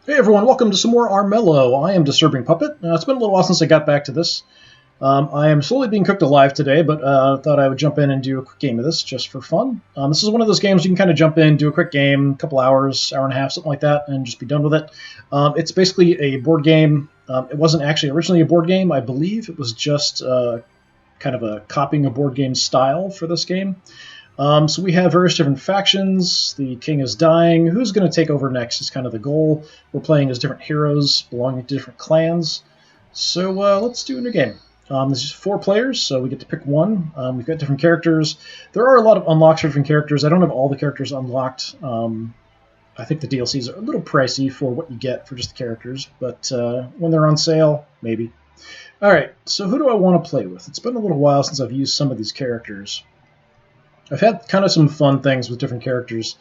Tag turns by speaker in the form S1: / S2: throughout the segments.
S1: Hey everyone, welcome to some more Armello. I am DisturbingPuppet. It's been a little while since I got back to this. I am slowly being cooked alive today, but thought I would jump in and do a quick game of this just for fun. This is one of those games you can kind of jump in, do a quick game, a couple hours, hour and a half, something like that, and just be done with it. It's basically a board game. It wasn't actually originally a board game, I believe. It was just kind of a copying a board game style for this game. So we have various different factions. The king is dying. Who's going to take over next is kind of the goal. We're playing as different heroes belonging to different clans. So let's do a new game. There's just 4 players, so we get to pick one. We've got different characters. There are a lot of unlocks for different characters. I don't have all the characters unlocked. I think the DLCs are a little pricey for what you get for just the characters, but when they're on sale, maybe. All right, so who do I want to play with? It's been a little while since I've used some of these characters. I've had kind of some fun things with different characters.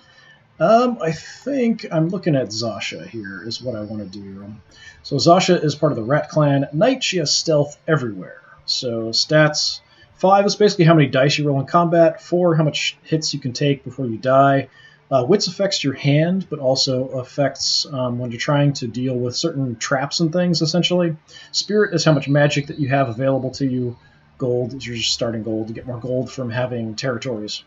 S1: I think I'm looking at Zosha here is what I want to do. So Zosha is part of the Rat Clan. At night, she has stealth everywhere. So stats, 5 is basically how many dice you roll in combat. 4, how much hits you can take before you die. Wits affects your hand, but also affects when you're trying to deal with certain traps and things, essentially. Spirit is how much magic that you have available to you. Gold is your starting gold to get more gold from having territories.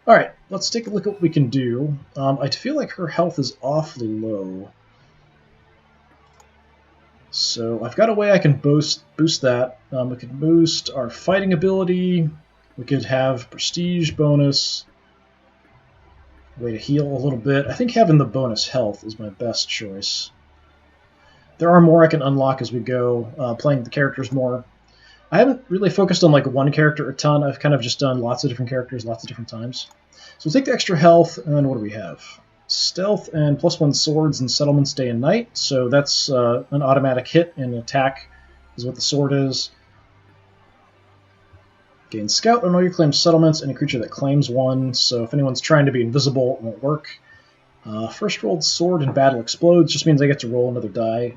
S1: All right, let's take a look at what we can do. I feel like her health is awfully low. So I've got a way I can boost that. We could boost our fighting ability. We could have prestige bonus. Way to heal a little bit. I think having the bonus health is my best choice. There are more I can unlock as we go, playing the characters more. I haven't really focused on like one character a ton. I've kind of just done lots of different characters lots of different times. So we'll take the extra health, and then what do we have? Stealth and +1 swords and settlements day and night. So that's an automatic hit and attack is what the sword is. Gain scout on all your claimed settlements, any creature that claims one. So if anyone's trying to be invisible, it won't work. First rolled sword in battle explodes, just means I get to roll another die.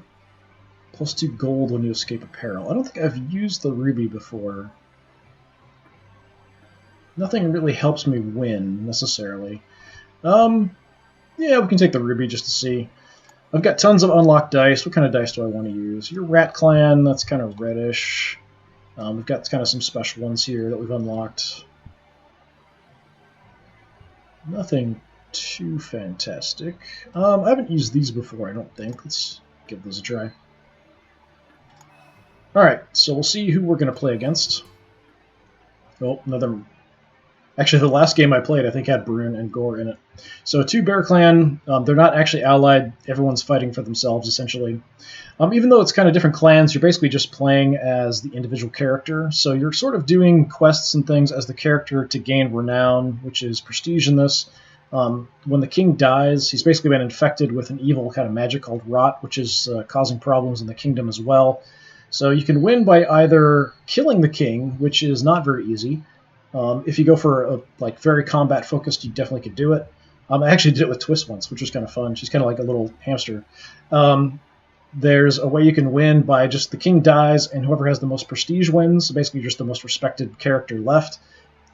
S1: +2 gold when you escape a peril. I don't think I've used the ruby before. Nothing really helps me win, necessarily. Yeah, we can take the ruby just to see. I've got tons of unlocked dice. What kind of dice do I want to use? Your Rat Clan, that's kind of reddish. We've got kind of some special ones here that we've unlocked. Nothing too fantastic. I haven't used these before, I don't think. Let's give those a try. Alright, so we'll see who we're going to play against. Oh, another... Actually, the last game I played, I think, had Brune and Gore in it. So 2 Bear Clan, they're not actually allied. Everyone's fighting for themselves, essentially. Even though it's kind of different clans, you're basically just playing as the individual character. So you're sort of doing quests and things as the character to gain renown, which is prestige in this. When the king dies, he's basically been infected with an evil kind of magic called Rot, which is causing problems in the kingdom as well. So you can win by either killing the king, which is not very easy. If you go for a very combat focused, you definitely could do it. I actually did it with Twist once, which was kind of fun. She's kind of like a little hamster. There's a way you can win by just the king dies and whoever has the most prestige wins, so basically just the most respected character left.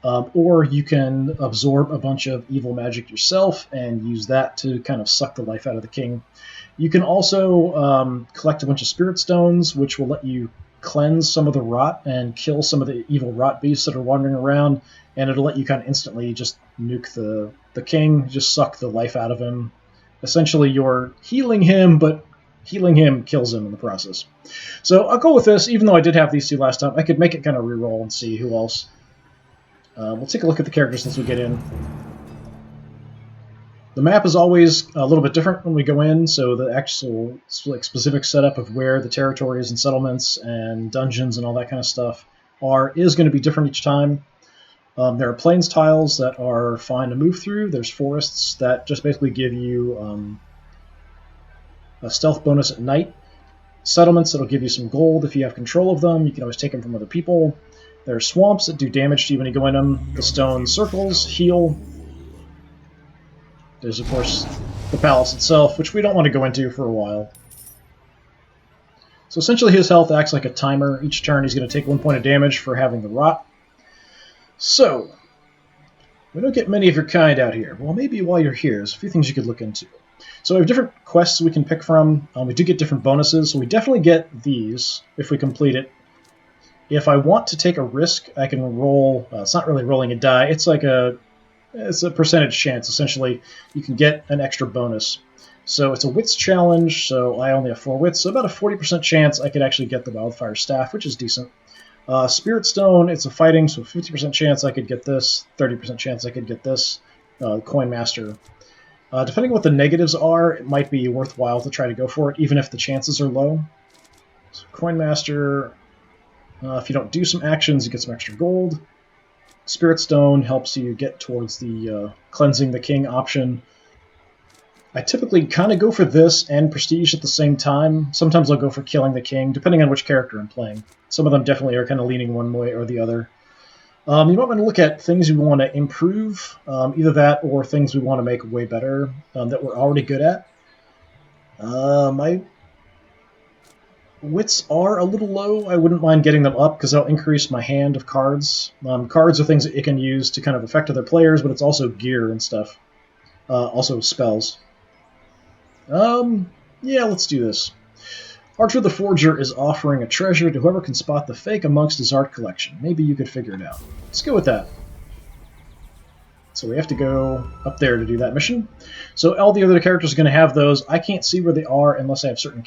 S1: Or you can absorb a bunch of evil magic yourself and use that to kind of suck the life out of the king. You can also collect a bunch of spirit stones, which will let you cleanse some of the rot and kill some of the evil rot beasts that are wandering around, and it'll let you kind of instantly just nuke the king, just suck the life out of him. Essentially, you're healing him, but healing him kills him in the process. So I'll go with this, even though I did have these 2 last time. I could make it kind of reroll and see who else. We'll take a look at the characters since we get in. The map is always a little bit different when we go in, so the actual specific setup of where the territories and settlements and dungeons and all that kind of stuff is going to be different each time. There are plains tiles that are fine to move through. There's forests that just basically give you a stealth bonus at night. Settlements that'll give you some gold if you have control of them. You can always take them from other people. There are swamps that do damage to you when you go in them. The stone circles heal. There's, of course, the palace itself, which we don't want to go into for a while. So essentially his health acts like a timer. Each turn he's going to take 1 point of damage for having the rot. So, we don't get many of your kind out here. Well, maybe while you're here, there's a few things you could look into. So we have different quests we can pick from. We do get different bonuses, so we definitely get these if we complete it. If I want to take a risk, I can roll. It's not really rolling a die. It's like it's a percentage chance. Essentially, you can get an extra bonus. So it's a wits challenge. So I only have 4 wits, so about a 40% chance I could actually get the wildfire staff, which is decent. Spirit Stone, it's a fighting, so 50% chance I could get this, 30% chance I could get this. Coin Master. Depending on what the negatives are, it might be worthwhile to try to go for it, even if the chances are low. So Coin Master, if you don't do some actions, you get some extra gold. Spirit Stone helps you get towards the Cleansing the King option. I typically kind of go for this and Prestige at the same time. Sometimes I'll go for Killing the King, depending on which character I'm playing. Some of them definitely are kind of leaning one way or the other. You might want to look at things we want to improve, either that or things we want to make way better that we're already good at. My wits are a little low. I wouldn't mind getting them up because that'll increase my hand of cards. Cards are things that you can use to kind of affect other players, but it's also gear and stuff. Also spells. Yeah, let's do this. Archer the Forger is offering a treasure to whoever can spot the fake amongst his art collection. Maybe you could figure it out. Let's go with that. So we have to go up there to do that mission. So all the other characters are going to have those. I can't see where they are unless I have certain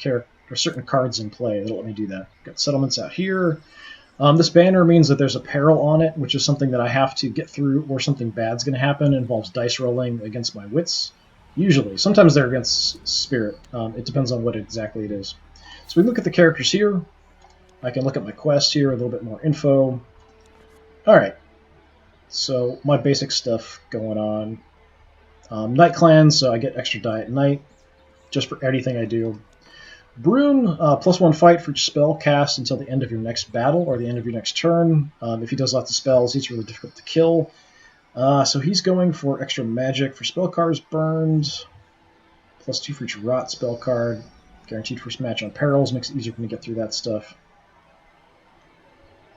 S1: cards in play that'll let me do that. Got settlements out here. This banner means that there's a peril on it, which is something that I have to get through, or something bad's going to happen. It involves dice rolling against my wits. Usually. Sometimes they're against spirit. It depends on what exactly it is. So we look at the characters here. I can look at my quest here, a little bit more info. Alright. So my basic stuff going on. Night Clan, so I get extra die at night, just for anything I do. Brune, +1 fight for spell cast until the end of your next battle, or the end of your next turn. If he does lots of spells, he's really difficult to kill. So he's going for extra magic for spell cards burned. +2 for each rot spell card. Guaranteed first match on perils, makes it easier for me to get through that stuff.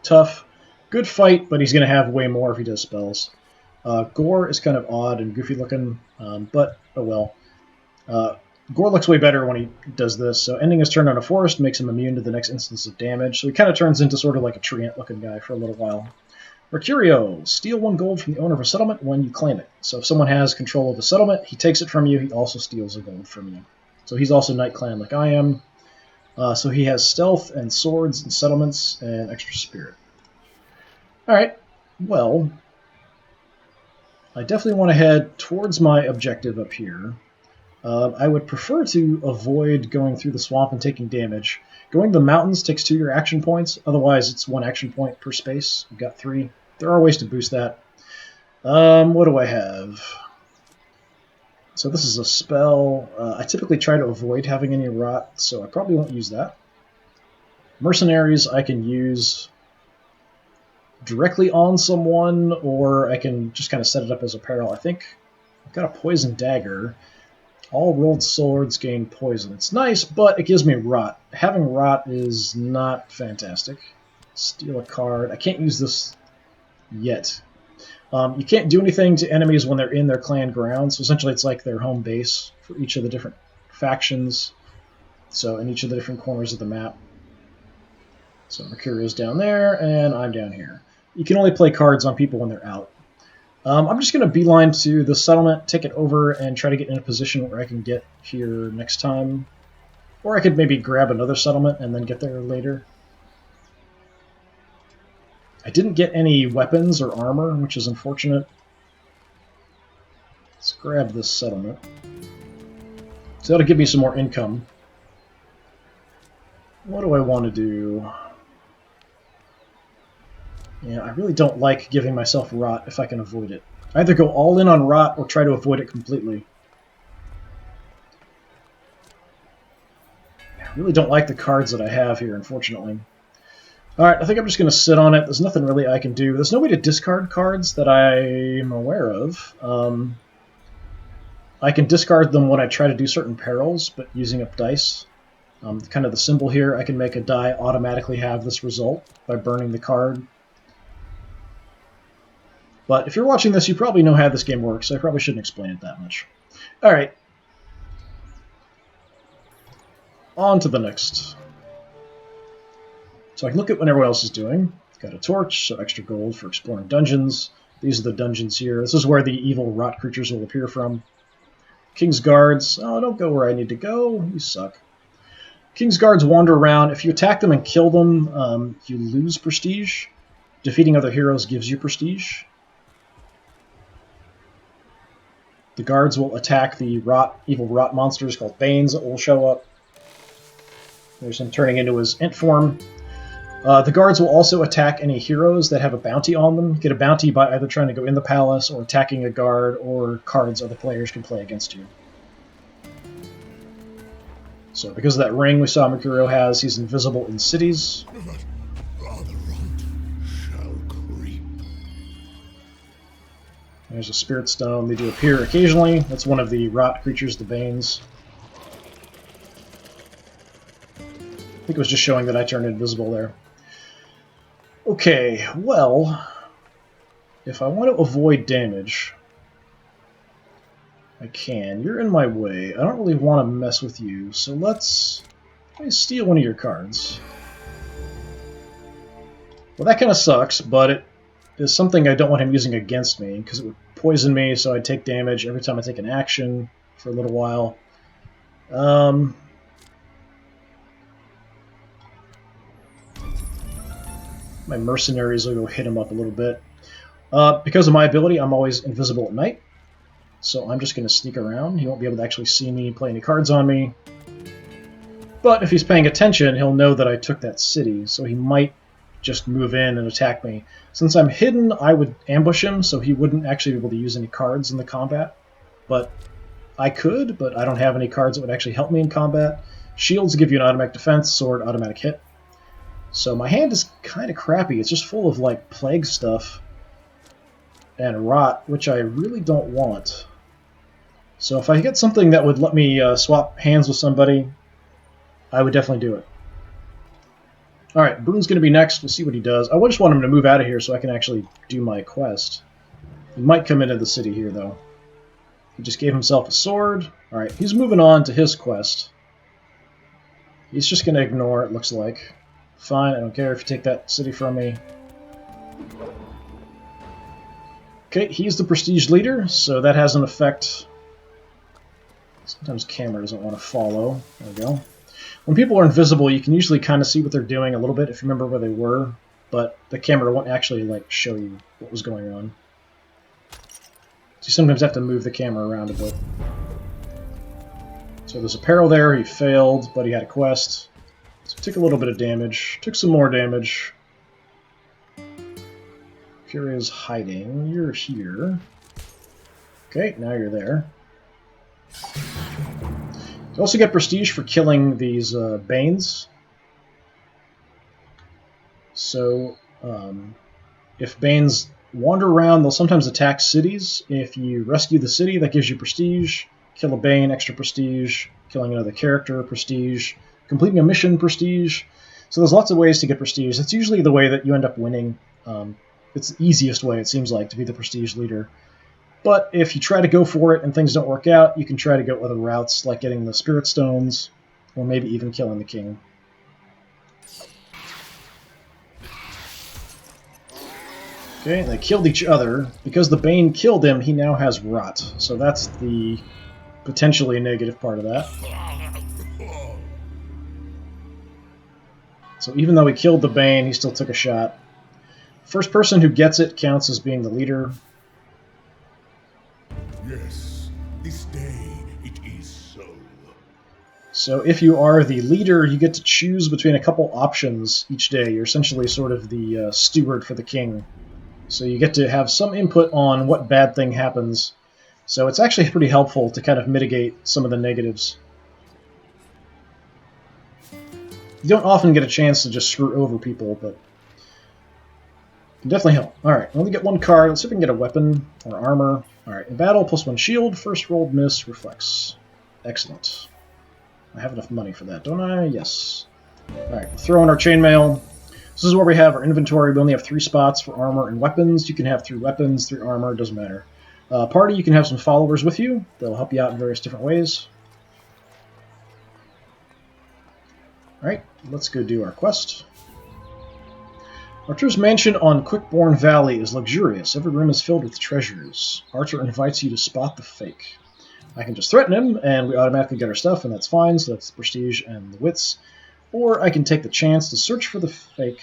S1: Tough. Good fight, but he's going to have way more if he does spells. Gore is kind of odd and goofy looking, but oh well. Gore looks way better when he does this, so ending his turn on a forest makes him immune to the next instance of damage, so he kind of turns into sort of like a treant looking guy for a little while. Mercurio, steal 1 gold from the owner of a settlement when you claim it. So if someone has control of a settlement, he takes it from you, he also steals a gold from you. So he's also Night Clan like I am. So he has stealth and swords and settlements and extra spirit. Alright, well, I definitely want to head towards my objective up here. I would prefer to avoid going through the swamp and taking damage. Going to the mountains takes 2 of your action points, otherwise it's 1 action point per space. We've got 3. There are ways to boost that. What do I have? So this is a spell. I typically try to avoid having any rot, so I probably won't use that. Mercenaries I can use directly on someone, or I can just kind of set it up as a peril. I think I've got a poison dagger. All rolled swords gain poison. It's nice, but it gives me rot. Having rot is not fantastic. Steal a card. I can't use this yet. You can't do anything to enemies when they're in their clan grounds, so essentially it's like their home base for each of the different factions, so in each of the different corners of the map. So Mercurio's down there, and I'm down here. You can only play cards on people when they're out. I'm just going to beeline to the settlement, take it over, and try to get in a position where I can get here next time. Or I could maybe grab another settlement and then get there later. I didn't get any weapons or armor, which is unfortunate. Let's grab this settlement. So that'll give me some more income. What do I want to do? Yeah, I really don't like giving myself rot if I can avoid it. I either go all in on rot or try to avoid it completely. I really don't like the cards that I have here, unfortunately. Alright, I think I'm just going to sit on it. There's nothing really I can do. There's no way to discard cards that I'm aware of. I can discard them when I try to do certain perils, but using up dice. Kind of the symbol here, I can make a die automatically have this result by burning the card. But if you're watching this, you probably know how this game works, so I probably shouldn't explain it that much. Alright. On to the next. So I can look at what everyone else is doing. Got a torch, so extra gold for exploring dungeons. These are the dungeons here. This is where the evil rot creatures will appear from. King's Guards. Oh, don't go where I need to go. You suck. King's Guards wander around. If you attack them and kill them, you lose prestige. Defeating other heroes gives you prestige. The guards will attack the evil rot monsters called Banes that will show up. There's him turning into his int form. The guards will also attack any heroes that have a bounty on them. Get a bounty by either trying to go in the palace or attacking a guard or cards other players can play against you. So because of that ring we saw Mercurio has, he's invisible in cities. There's a spirit stone. They do appear occasionally. That's one of the rot creatures, the Banes. I think it was just showing that I turned invisible there. Okay, well, if I want to avoid damage, I can. You're in my way. I don't really want to mess with you, so let me steal one of your cards. Well, that kind of sucks, but it is something I don't want him using against me, because it would poison me, so I'd take damage every time I take an action for a little while. My mercenaries will go hit him up a little bit. Because of my ability, I'm always invisible at night, so I'm just going to sneak around. He won't be able to actually see me, play any cards on me. But if he's paying attention, he'll know that I took that city, so he might just move in and attack me. Since I'm hidden, I would ambush him, so he wouldn't actually be able to use any cards in the combat. But I could, but I don't have any cards that would actually help me in combat. Shields give you an automatic defense, sword, automatic hit. So my hand is kind of crappy. It's just full of, like, plague stuff and rot, which I really don't want. So if I get something that would let me swap hands with somebody, I would definitely do it. Alright, Boone's going to be next. We'll see what he does. I just want him to move out of here so I can actually do my quest. He might come into the city here, though. He just gave himself a sword. Alright, he's moving on to his quest. He's just going to ignore it, looks like. Fine, I don't care if you take that city from me. Okay, he's the prestige leader, so that has an effect. Sometimes camera doesn't want to follow. There we go. When people are invisible, you can usually kind of see what they're doing a little bit if you remember where they were, but the camera won't actually like show you what was going on. So you sometimes have to move the camera around a bit. So there's a peril there. He failed, but he had a quest. So took a little bit of damage. Took some more damage. Furia's hiding. You're here. Okay, now you're there. You also get prestige for killing these Banes. So, if Banes wander around, they'll sometimes attack cities. If you rescue the city, that gives you prestige. Kill a Bane, extra prestige. Killing another character, prestige. Completing a mission, prestige. So there's lots of ways to get prestige. It's usually the way that you end up winning. It's the easiest way, it seems like, to be the prestige leader. But if you try to go for it and things don't work out, you can try to go other routes, like getting the Spirit Stones, or maybe even killing the king. Okay, they killed each other. Because the Bane killed him, he now has rot. So that's the potentially negative part of that. So even though he killed the Bane, he still took a shot. First person who gets it counts as being the leader.
S2: Yes, this day it is so.
S1: So if you are the leader, you get to choose between a couple options each day. You're essentially sort of the steward for the king. So you get to have some input on what bad thing happens. So it's actually pretty helpful to kind of mitigate some of the negatives. You don't often get a chance to just screw over people, but it can definitely help. Alright, I only get one card. Let's see if we can get a weapon or armor. Alright, in battle, +1 shield, first rolled miss, reflex. Excellent. I have enough money for that, don't I? Yes. Alright, we'll throw in our chainmail. This is where we have our inventory. We only have 3 spots for armor and weapons. You can have 3 weapons, 3 armor, doesn't matter. Party, you can have some followers with you. They'll help you out in various different ways. Alright, let's go do our quest. Archer's mansion on Quickborn Valley is luxurious. Every room is filled with treasures. Archer invites you to spot the fake. I can just threaten him, and we automatically get our stuff, and that's fine, so that's the prestige and the wits. Or I can take the chance to search for the fake.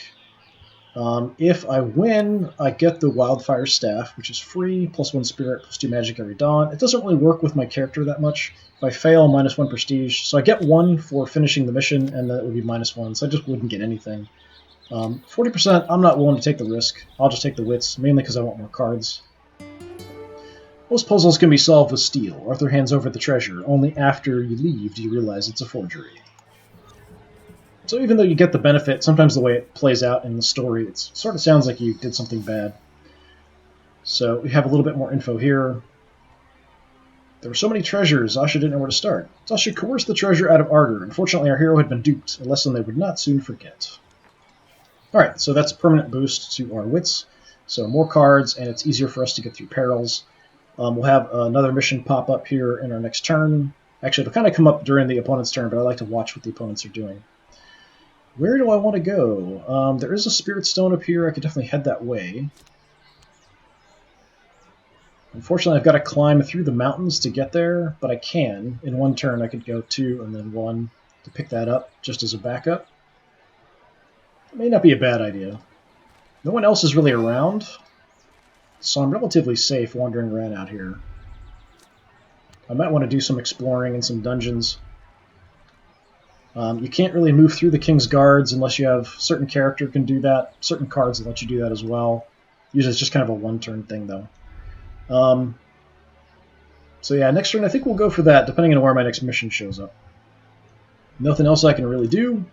S1: If I win, I get the Wildfire Staff, which is free, +1 spirit, +2 magic every dawn. It doesn't really work with my character that much. If I fail, -1 prestige. So I get 1 for finishing the mission, and then it would be -1, so I just wouldn't get anything. 40%, I'm not willing to take the risk. I'll just take the wits, mainly because I want more cards. Most puzzles can be solved with steel. Arthur hands over the treasure. Only after you leave do you realize it's a forgery. So even though you get the benefit, sometimes the way it plays out in the story, it sort of sounds like you did something bad. So we have a little bit more info here. There were so many treasures, Zosha didn't know where to start. Zosha coerced the treasure out of Arthur. Unfortunately, our hero had been duped, a lesson they would not soon forget. Alright, so that's a permanent boost to our wits. So more cards, and it's easier for us to get through perils. We'll have another mission pop up here in our next turn. Actually, it'll kind of come up during the opponent's turn, but I like to watch what the opponents are doing. Where do I want to go? There is a Spirit Stone up here. I could definitely head that way. Unfortunately, I've got to climb through the mountains to get there, but I can. In one turn, I could go 2 and then 1 to pick that up, just as a backup. It may not be a bad idea. No one else is really around, so I'm relatively safe wandering around out here. I might want to do some exploring in some dungeons. You can't really move through the King's Guards unless you have a certain character can do that. Certain cards will let you do that as well. Usually it's just kind of a one-turn thing, though. So yeah, next turn I think we'll go for that, depending on where my next mission shows up. Nothing else I can really do.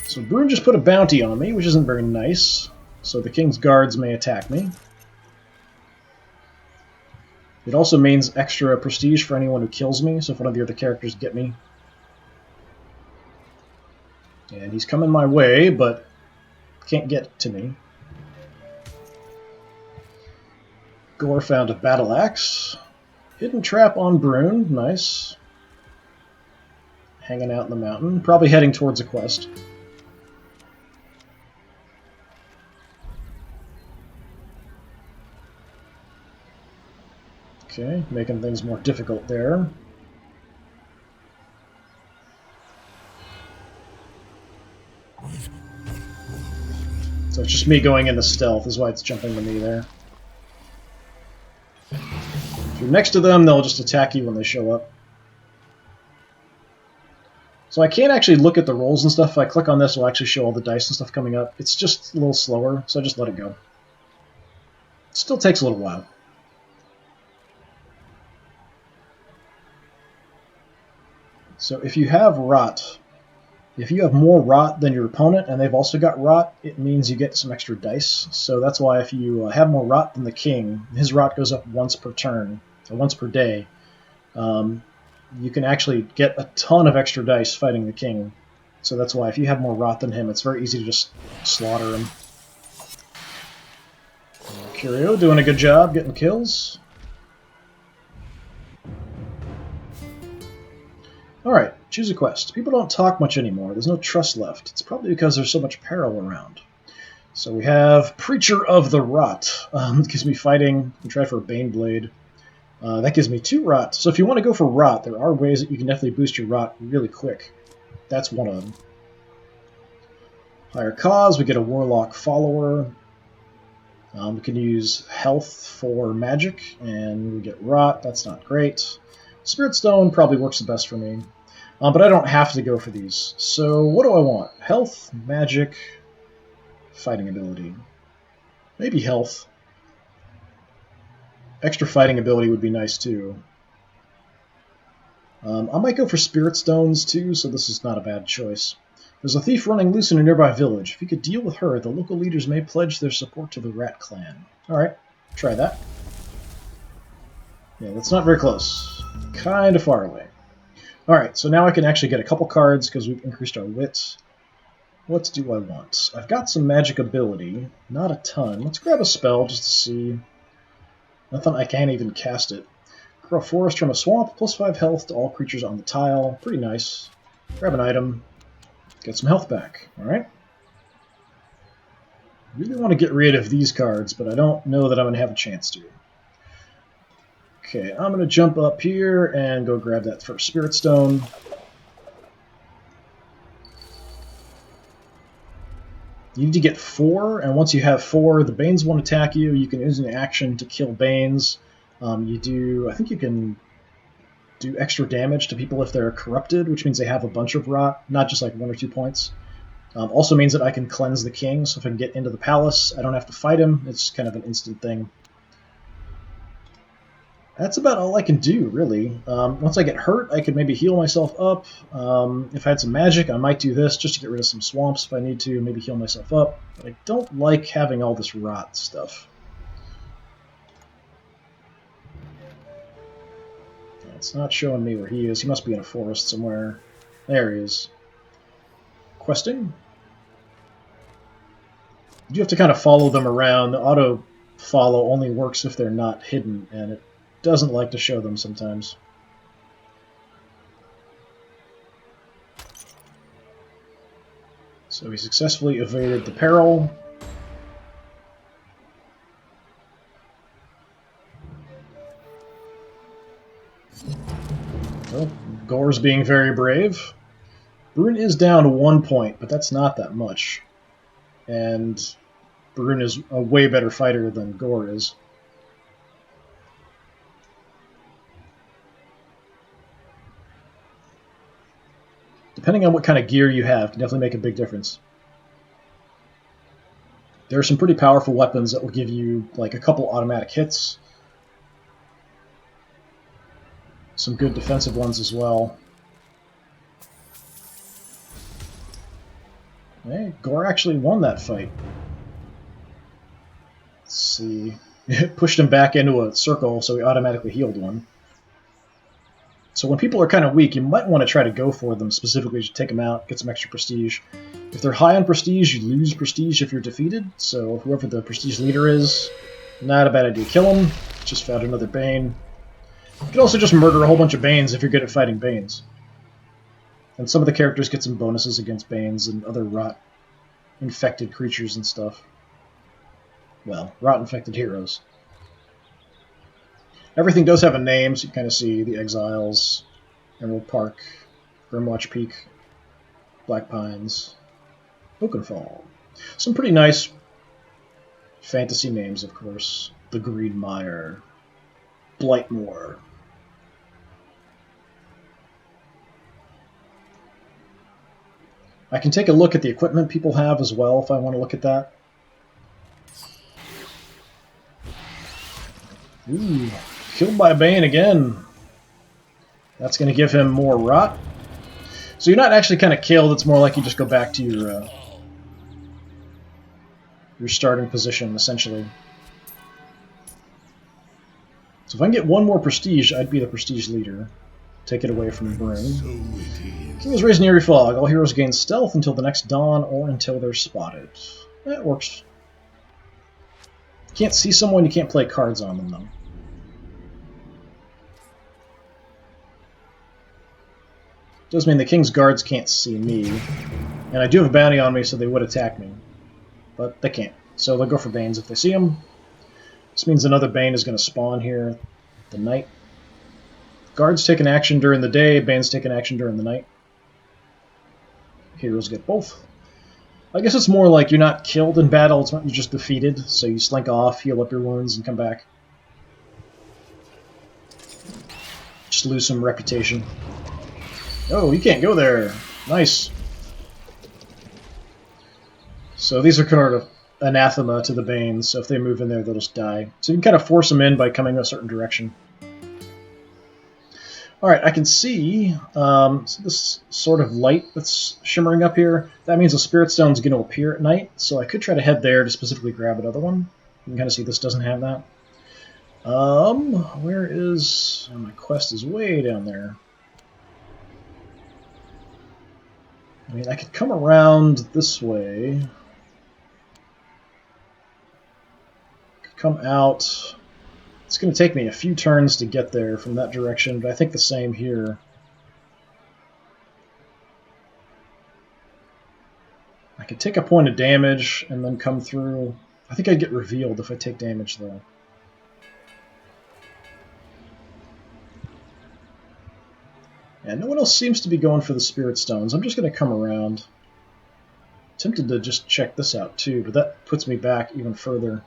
S1: So Brune just put a bounty on me, which isn't very nice. So the King's Guards may attack me. It also means extra prestige for anyone who kills me, so if one of the other characters get me. And he's coming my way, but can't get to me. Gore found a battle axe. Hidden trap on Brune, nice. Hanging out in the mountain, probably heading towards a quest. Okay, making things more difficult there. So it's just me going into stealth is why it's jumping to me there. If you're next to them, they'll just attack you when they show up. So I can't actually look at the rolls and stuff. If I click on this, it'll actually show all the dice and stuff coming up. It's just a little slower, so I just let it go. It still takes a little while. So if you have rot, if you have more rot than your opponent and they've also got rot, it means you get some extra dice. So that's why if you have more rot than the king, his rot goes up once per turn, or once per day. You can actually get a ton of extra dice fighting the king. So that's why if you have more rot than him, it's very easy to just slaughter him. Curio doing a good job getting kills. Alright, choose a quest. People don't talk much anymore. There's no trust left. It's probably because there's so much peril around. So we have Preacher of the Rot. It gives me fighting. We try for a Baneblade. That gives me 2 rot. So if you want to go for rot, there are ways that you can definitely boost your rot really quick. That's one of them. Higher Cause, we get a Warlock Follower. We can use health for magic, and we get rot. That's not great. Spirit Stone probably works the best for me. But I don't have to go for these. So what do I want? Health, magic, fighting ability. Maybe health. Extra fighting ability would be nice too. I might go for Spirit Stones too, so this is not a bad choice. There's a thief running loose in a nearby village. If you could deal with her, the local leaders may pledge their support to the Rat Clan. Alright, try that. Yeah, that's not very close. Kind of far away. Alright, so now I can actually get a couple cards because we've increased our wit. What do I want? I've got some magic ability. Not a ton. Let's grab a spell just to see. Nothing, I can't even cast it. Grow a forest from a swamp, plus 5 health to all creatures on the tile. Pretty nice. Grab an item. Get some health back. Alright. Really want to get rid of these cards, but I don't know that I'm going to have a chance to. Okay, I'm going to jump up here and go grab that first Spirit Stone. You need to get 4, and once you have 4, the Banes won't attack you. You can use an action to kill Banes. I think you can do extra damage to people if they're corrupted, which means they have a bunch of rot, not just like 1 or 2 points. Also means that I can cleanse the king, so if I can get into the palace, I don't have to fight him. It's kind of an instant thing. That's about all I can do, really. Once I get hurt, I could maybe heal myself up. If I had some magic, I might do this just to get rid of some swamps if I need to, maybe heal myself up. But I don't like having all this rot stuff. It's not showing me where he is. He must be in a forest somewhere. There he is. Questing? You have to kind of follow them around. The auto-follow only works if they're not hidden, and it doesn't like to show them sometimes. So he successfully evaded the peril. Well, Gore's being very brave. Brune is down 1 point, but that's not that much. And Brune is a way better fighter than Gore is. Depending on what kind of gear you have, can definitely make a big difference. There are some pretty powerful weapons that will give you like a couple automatic hits. Some good defensive ones as well. Hey, Gore actually won that fight. Let's see. It pushed him back into a circle, so he automatically healed one. So when people are kind of weak, you might want to try to go for them, specifically to take them out, get some extra prestige. If they're high on prestige, you lose prestige if you're defeated, so whoever the prestige leader is, not a bad idea. Kill him. Just found another Bane. You can also just murder a whole bunch of Banes if you're good at fighting Banes. And some of the characters get some bonuses against Banes and other rot-infected creatures and stuff. Well, rot-infected heroes. Everything does have a name, so you kind of see the Exiles, Emerald Park, Grimwatch Peak, Black Pines, Oakenfall. Some pretty nice fantasy names, of course. The Green Mire, Blightmoor. I can take a look at the equipment people have as well if I want to look at that. Ooh, killed by a Bane again. That's going to give him more rot. So you're not actually kind of killed, it's more like you just go back to your starting position, essentially. So if I can get 1 more prestige, I'd be the prestige leader. Take it away from Brune. King is raised in Eerie Fog. All heroes gain stealth until the next dawn or until they're spotted. That works. You can't see someone, you can't play cards on them, though. Does mean the King's guards can't see me. And I do have a bounty on me, so they would attack me. But they can't. So they'll go for Banes if they see them. This means another Bane is going to spawn here the night. Guards take an action during the day, Banes take an action during the night. Heroes get both. I guess it's more like you're not killed in battle, it's not, you're just defeated, so you slink off, heal up your wounds, and come back. Just lose some reputation. Oh, you can't go there. Nice. So these are kind of anathema to the Banes, so if they move in there, they'll just die. So you can kind of force them in by coming a certain direction. Alright, I can see this sort of light that's shimmering up here. That means a Spirit Stone's going to appear at night, so I could try to head there to specifically grab another one. You can kind of see this doesn't have that. Where is... Oh, my quest is way down there. I mean, I could come around this way. Could come out It's going to take me a few turns to get there from that direction, but I think the same here. I could take a point of damage and then come through. I think I'd get revealed if I take damage, though. Yeah, no one else seems to be going for the Spirit Stones. I'm just going to come around. Tempted to just check this out, too, but that puts me back even further.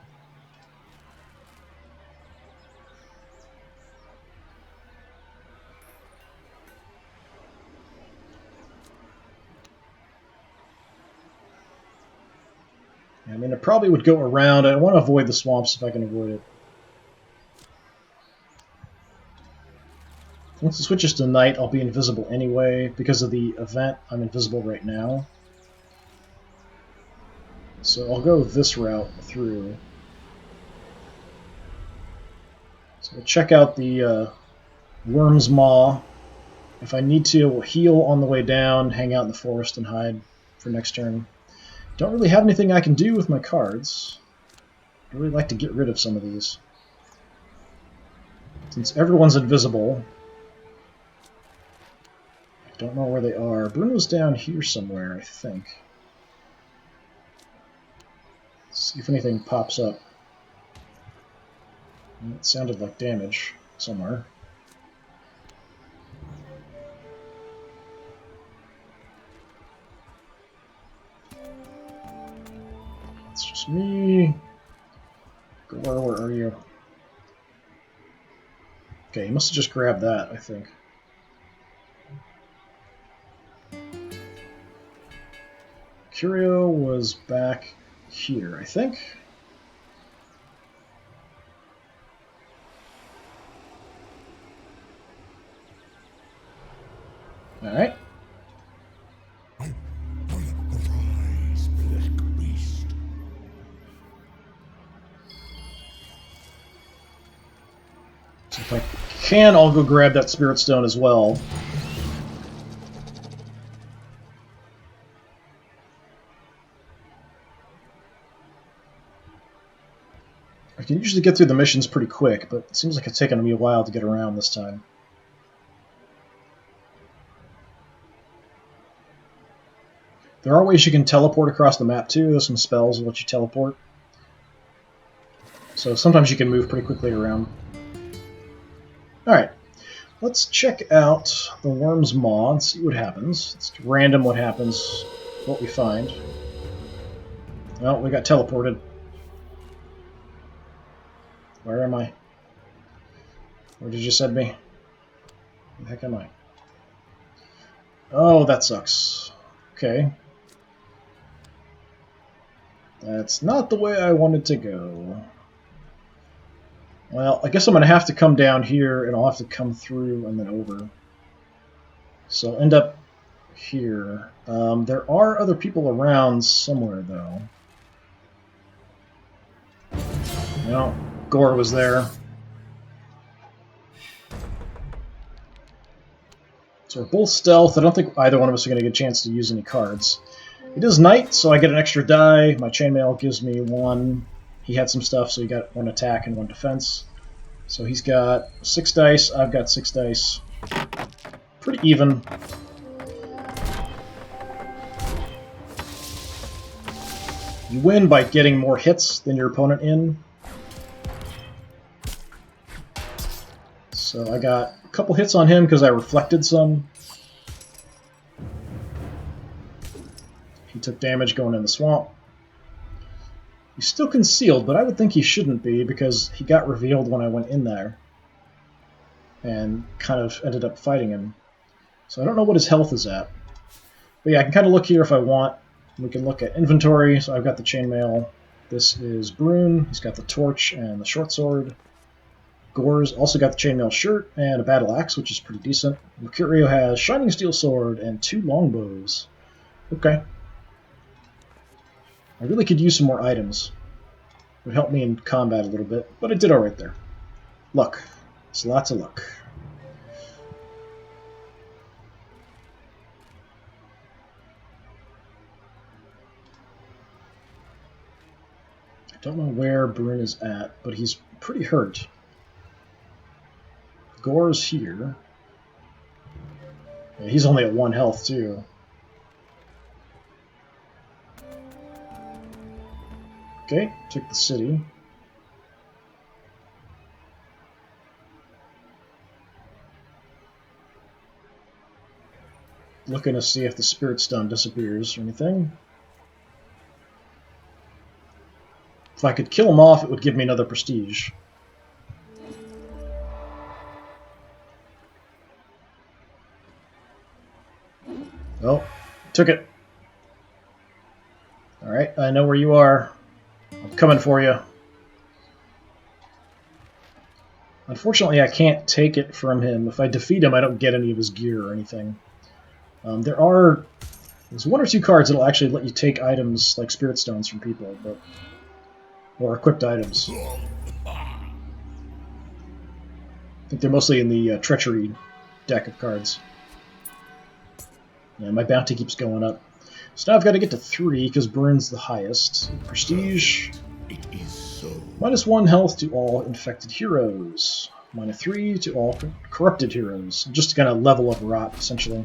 S1: I mean, I probably would go around. I want to avoid the swamps if I can avoid it. Once it switches to night, I'll be invisible anyway. Because of the event, I'm invisible right now. So I'll go this route through. So we'll check out the Worm's Maw. If I need to, we'll heal on the way down, hang out in the forest, and hide for next turn. Don't really have anything I can do with my cards. I'd really like to get rid of some of these. Since everyone's invisible, I don't know where they are. Bruno's down here somewhere, I think. Let's see if anything pops up. It sounded like damage somewhere. It's just me. Gore, where are you? Okay, he must have just grabbed that, I think. Curio was back here, I think. Alright.
S2: Arise, black beast.
S1: So if I can, I'll go grab that Spirit Stone as well. I can usually get through the missions pretty quick, but it seems like it's taken me a while to get around this time. There are ways you can teleport across the map too. There's some spells that let you teleport. So sometimes you can move pretty quickly around. Alright, let's check out the Worm's Maw and see what happens. It's random what happens, what we find. Well, we got teleported. Where am I? Where did you send me? Where the heck am I? Oh, that sucks. Okay. That's not the way I wanted to go. Well, I guess I'm going to have to come down here, and I'll have to come through and then over. So I'll end up here. There are other people around somewhere, though. No, Gore was there. So we're both stealth. I don't think either one of us are going to get a chance to use any cards. It is night, so I get an extra die. My chainmail gives me 1. He had some stuff, so he got 1 attack and 1 defense. So he's got 6 dice, I've got 6 dice. Pretty even. You win by getting more hits than your opponent in. So I got a couple hits on him because I reflected some. He took damage going in the swamp. He's still concealed, but I would think he shouldn't be because he got revealed when I went in there and kind of ended up fighting him. So I don't know what his health is at. But yeah, I can kind of look here if I want. We can look at inventory. So I've got the chainmail. This is Brune. He's got the torch and the short sword. Gore's also got the chainmail shirt and a battle axe, which is pretty decent. Mercurio has shining steel sword and 2 longbows. Okay. I really could use some more items. It would help me in combat a little bit, but I did alright there. Luck. It's lots of luck. I don't know where Brune is at, but he's pretty hurt. Gore's here. Yeah, he's only at 1 health, too. Okay, took the city. Looking to see if the Spirit Stone disappears or anything. If I could kill him off, it would give me another prestige. Oh, took it. Alright, I know where you are. I'm coming for you. Unfortunately, I can't take it from him. If I defeat him, I don't get any of his gear or anything. There's 1 or 2 cards that'll actually let you take items like Spirit Stones from people, or equipped items. I think they're mostly in the Treachery deck of cards. Yeah, my bounty keeps going up. So now I've got to get to 3 because Burns the highest. Prestige.
S2: It is so.
S1: -1 health to all infected heroes. -3 to all corrupted heroes. Just to kind of level up Rot, essentially.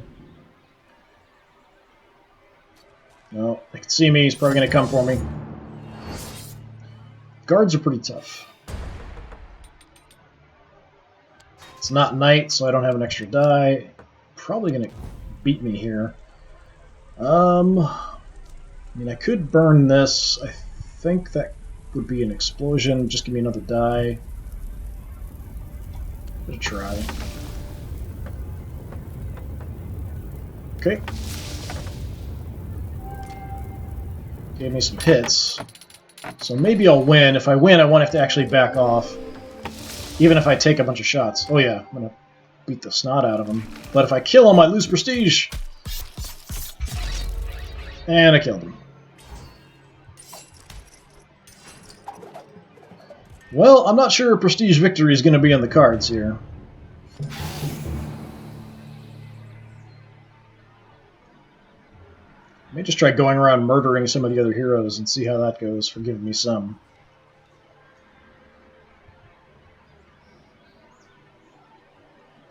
S1: No, they can see me. He's probably going to come for me. Guards are pretty tough. It's not night, so I don't have an extra die. Probably going to beat me here. I mean, I could burn this. I think that would be an explosion. Just give me another die. Gonna try. Okay. Gave me some hits. So maybe I'll win. If I win, I won't have to actually back off. Even if I take a bunch of shots. Oh yeah, I'm gonna beat the snot out of him. But if I kill him, I lose prestige. And I killed him. Well, I'm not sure prestige victory is going to be on the cards here. I may just try going around murdering some of the other heroes and see how that goes for giving me some.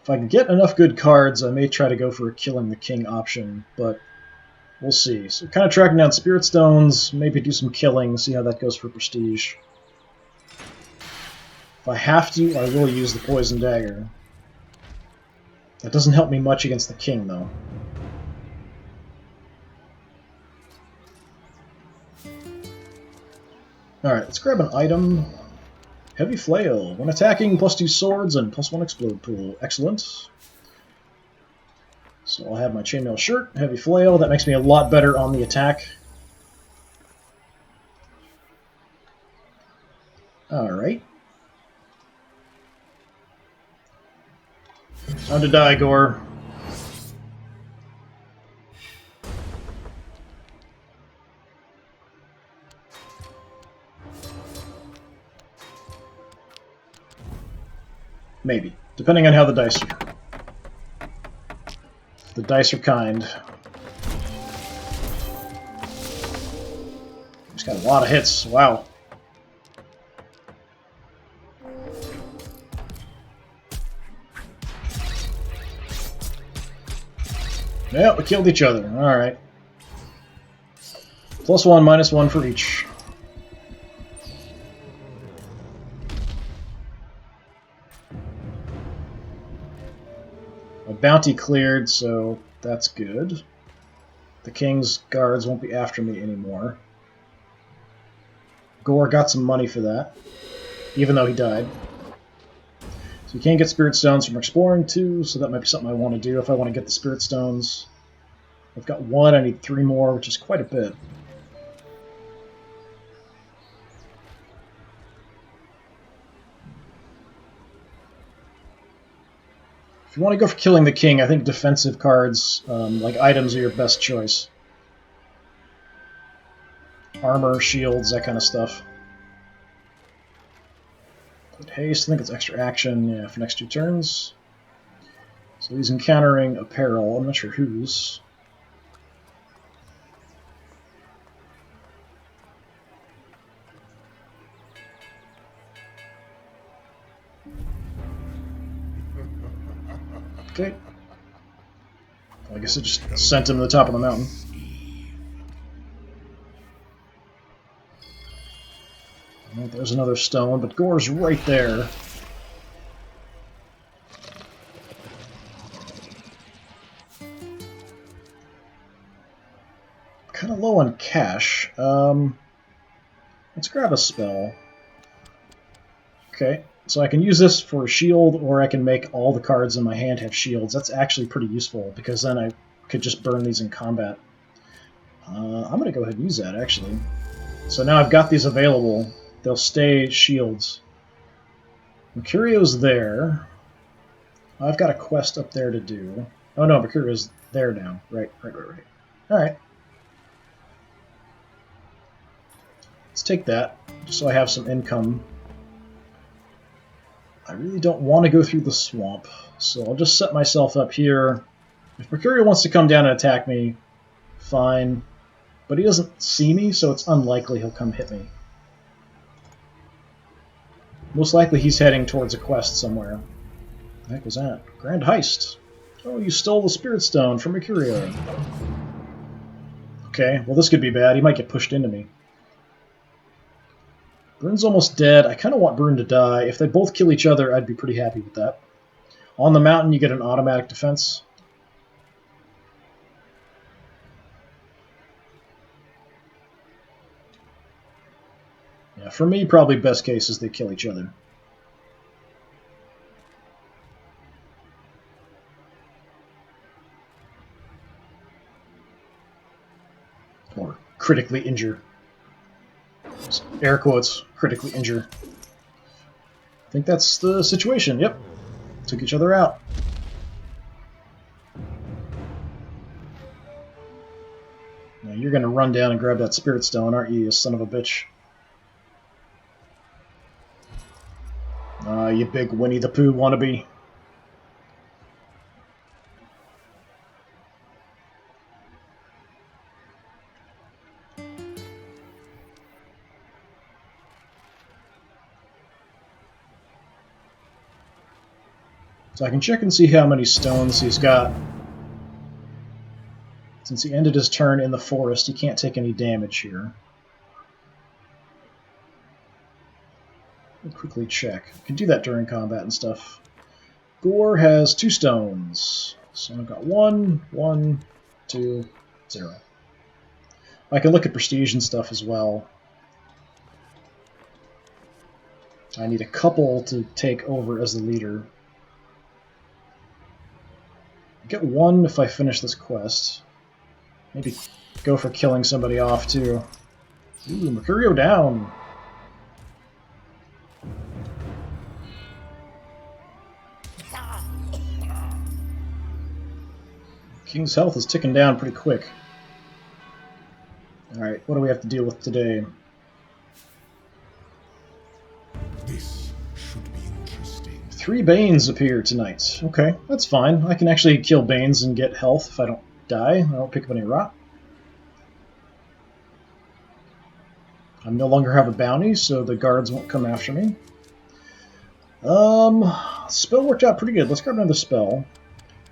S1: If I can get enough good cards, I may try to go for a killing the king option, but we'll see. So kind of tracking down Spirit Stones, maybe do some killing, see how that goes for prestige. If I have to, I will use the Poison Dagger. That doesn't help me much against the king, though. Alright, let's grab an item. Heavy Flail. When attacking, +2 swords and +1 explode pool. Excellent. So I'll have my chainmail shirt, Heavy Flail. That makes me a lot better on the attack. Alright. Time to die, Gore. Maybe, depending on how the dice are. The dice are kind. He's got a lot of hits. Wow. Yeah, we killed each other. Alright. +1, -1 for each. My bounty cleared, so that's good. The king's guards won't be after me anymore. Gore got some money for that, even though he died. So you can't get Spirit Stones from exploring too, so that might be something I want to do if I want to get the Spirit Stones. I've got 1, I need 3 more, which is quite a bit. If you want to go for killing the king, I think defensive cards, like items, are your best choice. Armor, shields, that kind of stuff. Put haste, I think it's extra action, yeah, for next 2 turns. So he's encountering a peril, I'm not sure whose. I guess it just sent him to the top of the mountain. Oh, there's another stone, but Gore's right there. Kind of low on cash. Let's grab a spell. Okay, so I can use this for a shield, or I can make all the cards in my hand have shields. That's actually pretty useful, because then I could just burn these in combat. I'm going to go ahead and use that, actually. So now I've got these available. They'll stay shields. Mercurio's there. I've got a quest up there to do. Oh no, Mercurio's there now. Right. Alright. Let's take that, just so I have some income. I really don't want to go through the swamp, so I'll just set myself up here. If Mercurio wants to come down and attack me, fine. But he doesn't see me, so it's unlikely he'll come hit me. Most likely he's heading towards a quest somewhere. What the heck was that? Grand Heist. Oh, you stole the Spirit Stone from Mercurio. Okay, well this could be bad. He might get pushed into me. Bryn's almost dead. I kind of want Bryn to die. If they both kill each other, I'd be pretty happy with that. On the mountain, you get an automatic defense. Yeah, for me, probably best case is they kill each other. Or critically injure. Air quotes, critically injure. I think that's the situation. Yep. Took each other out. Now you're going to run down and grab that Spirit Stone, aren't you, you son of a bitch? You big Winnie the Pooh wannabe. So I can check and see how many stones he's got. Since he ended his turn in the forest, he can't take any damage here. I'll quickly check. I can do that during combat and stuff. Gore has 2 stones. So I've got 1, 2, 0. I can look at prestige and stuff as well. I need a couple to take over as the leader. Get 1 if I finish this quest. Maybe go for killing somebody off, too. Ooh, Mercurio down! King's health is ticking down pretty quick. Alright, what do we have to deal with today?
S2: This should be interesting.
S1: 3 Banes appear tonight. Okay, that's fine. I can actually kill Banes and get health if I don't die. I don't pick up any rot. I no longer have a bounty, so the guards won't come after me. Spell worked out pretty good. Let's grab another spell.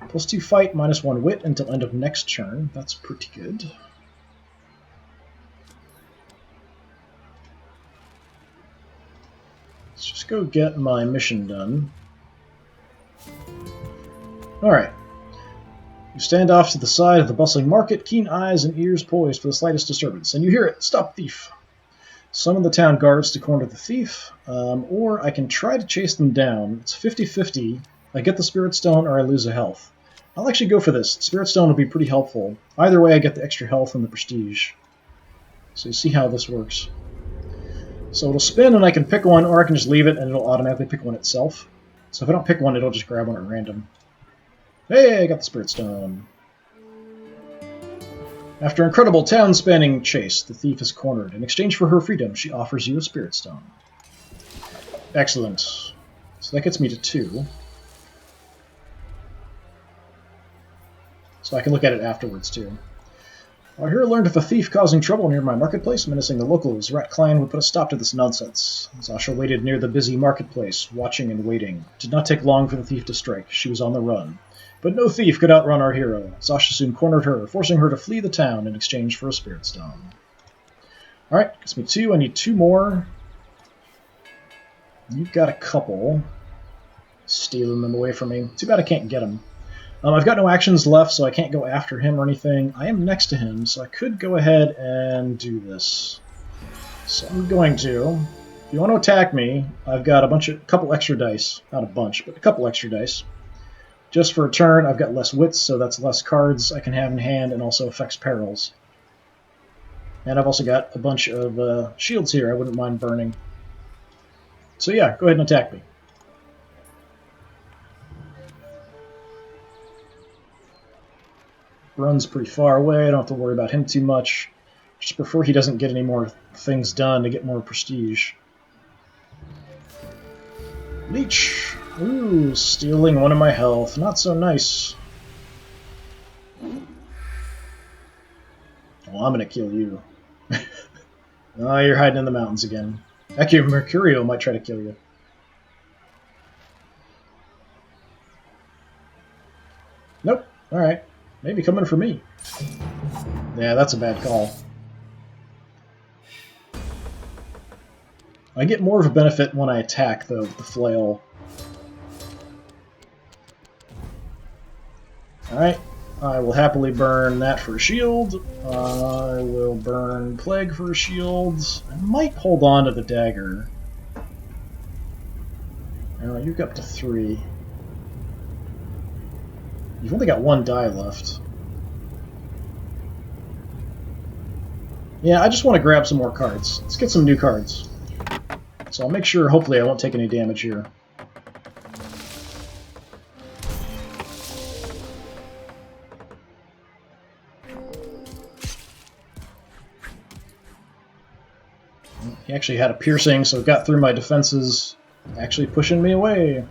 S1: +2 fight, -1 wit until end of next turn. That's pretty good. Let's just go get my mission done. Alright. You stand off to the side of the bustling market, keen eyes and ears poised for the slightest disturbance, and you hear it. Stop thief! Summon the town guards to corner the thief, or I can try to chase them down. It's 50-50. I get the Spirit Stone or I lose a health. I'll actually go for this. Spirit Stone will be pretty helpful. Either way, I get the extra health and the prestige. So you see how this works. So it'll spin and I can pick one, or I can just leave it and it'll automatically pick one itself. So if I don't pick one, it'll just grab one at random. Hey, I got the Spirit Stone. After an incredible town-spanning chase, the thief is cornered. In exchange for her freedom, she offers you a Spirit Stone. Excellent. So that gets me to 2. So I can look at it afterwards, too. Our hero learned of a thief causing trouble near my marketplace, menacing the locals. Rat Clan would put a stop to this nonsense. Zosha waited near the busy marketplace, watching and waiting. It did not take long for the thief to strike. She was on the run. But no thief could outrun our hero. Zosha soon cornered her, forcing her to flee the town in exchange for a spirit stone. Alright, gets me 2. I need 2 more. You've got a couple. Stealing them away from me. Too bad I can't get them. I've got no actions left, so I can't go after him or anything. I am next to him, so I could go ahead and do this. So I'm going to. If you want to attack me, I've got a couple extra dice. Not a bunch, but a couple extra dice. Just for a turn, I've got less wits, so that's less cards I can have in hand, and also affects perils. And I've also got a bunch of shields here I wouldn't mind burning. So yeah, go ahead and attack me. Runs pretty far away, I don't have to worry about him too much. Just prefer he doesn't get any more things done to get more prestige. Leech! Ooh, stealing one of my health. Not so nice. Well, I'm gonna kill you. Oh, you're hiding in the mountains again. Actually, Mercurio might try to kill you. Nope. Alright. Maybe coming for me. Yeah, that's a bad call. I get more of a benefit when I attack, though, with the flail. Alright. I will happily burn that for a shield. I will burn Plague for a shield. I might hold on to the dagger. You've got up to 3. You've only got 1 die left. Yeah, I just want to grab some more cards. Let's get some new cards. So I'll make sure, hopefully, I won't take any damage here. He actually had a piercing, so it got through my defenses, actually pushing me away.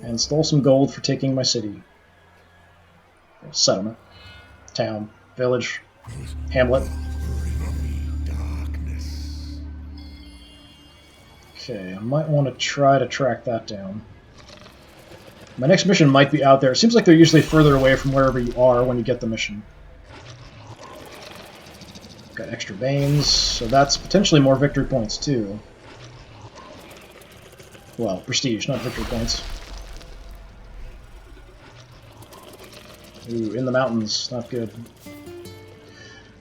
S1: And stole some gold for taking my city. Settlement. Town. Village. Hamlet. Okay, I might want to try to track that down. My next mission might be out there. It seems like they're usually further away from wherever you are when you get the mission. Got extra veins, so that's potentially more victory points too. Well, prestige, not victory points. Ooh, in the mountains, not good.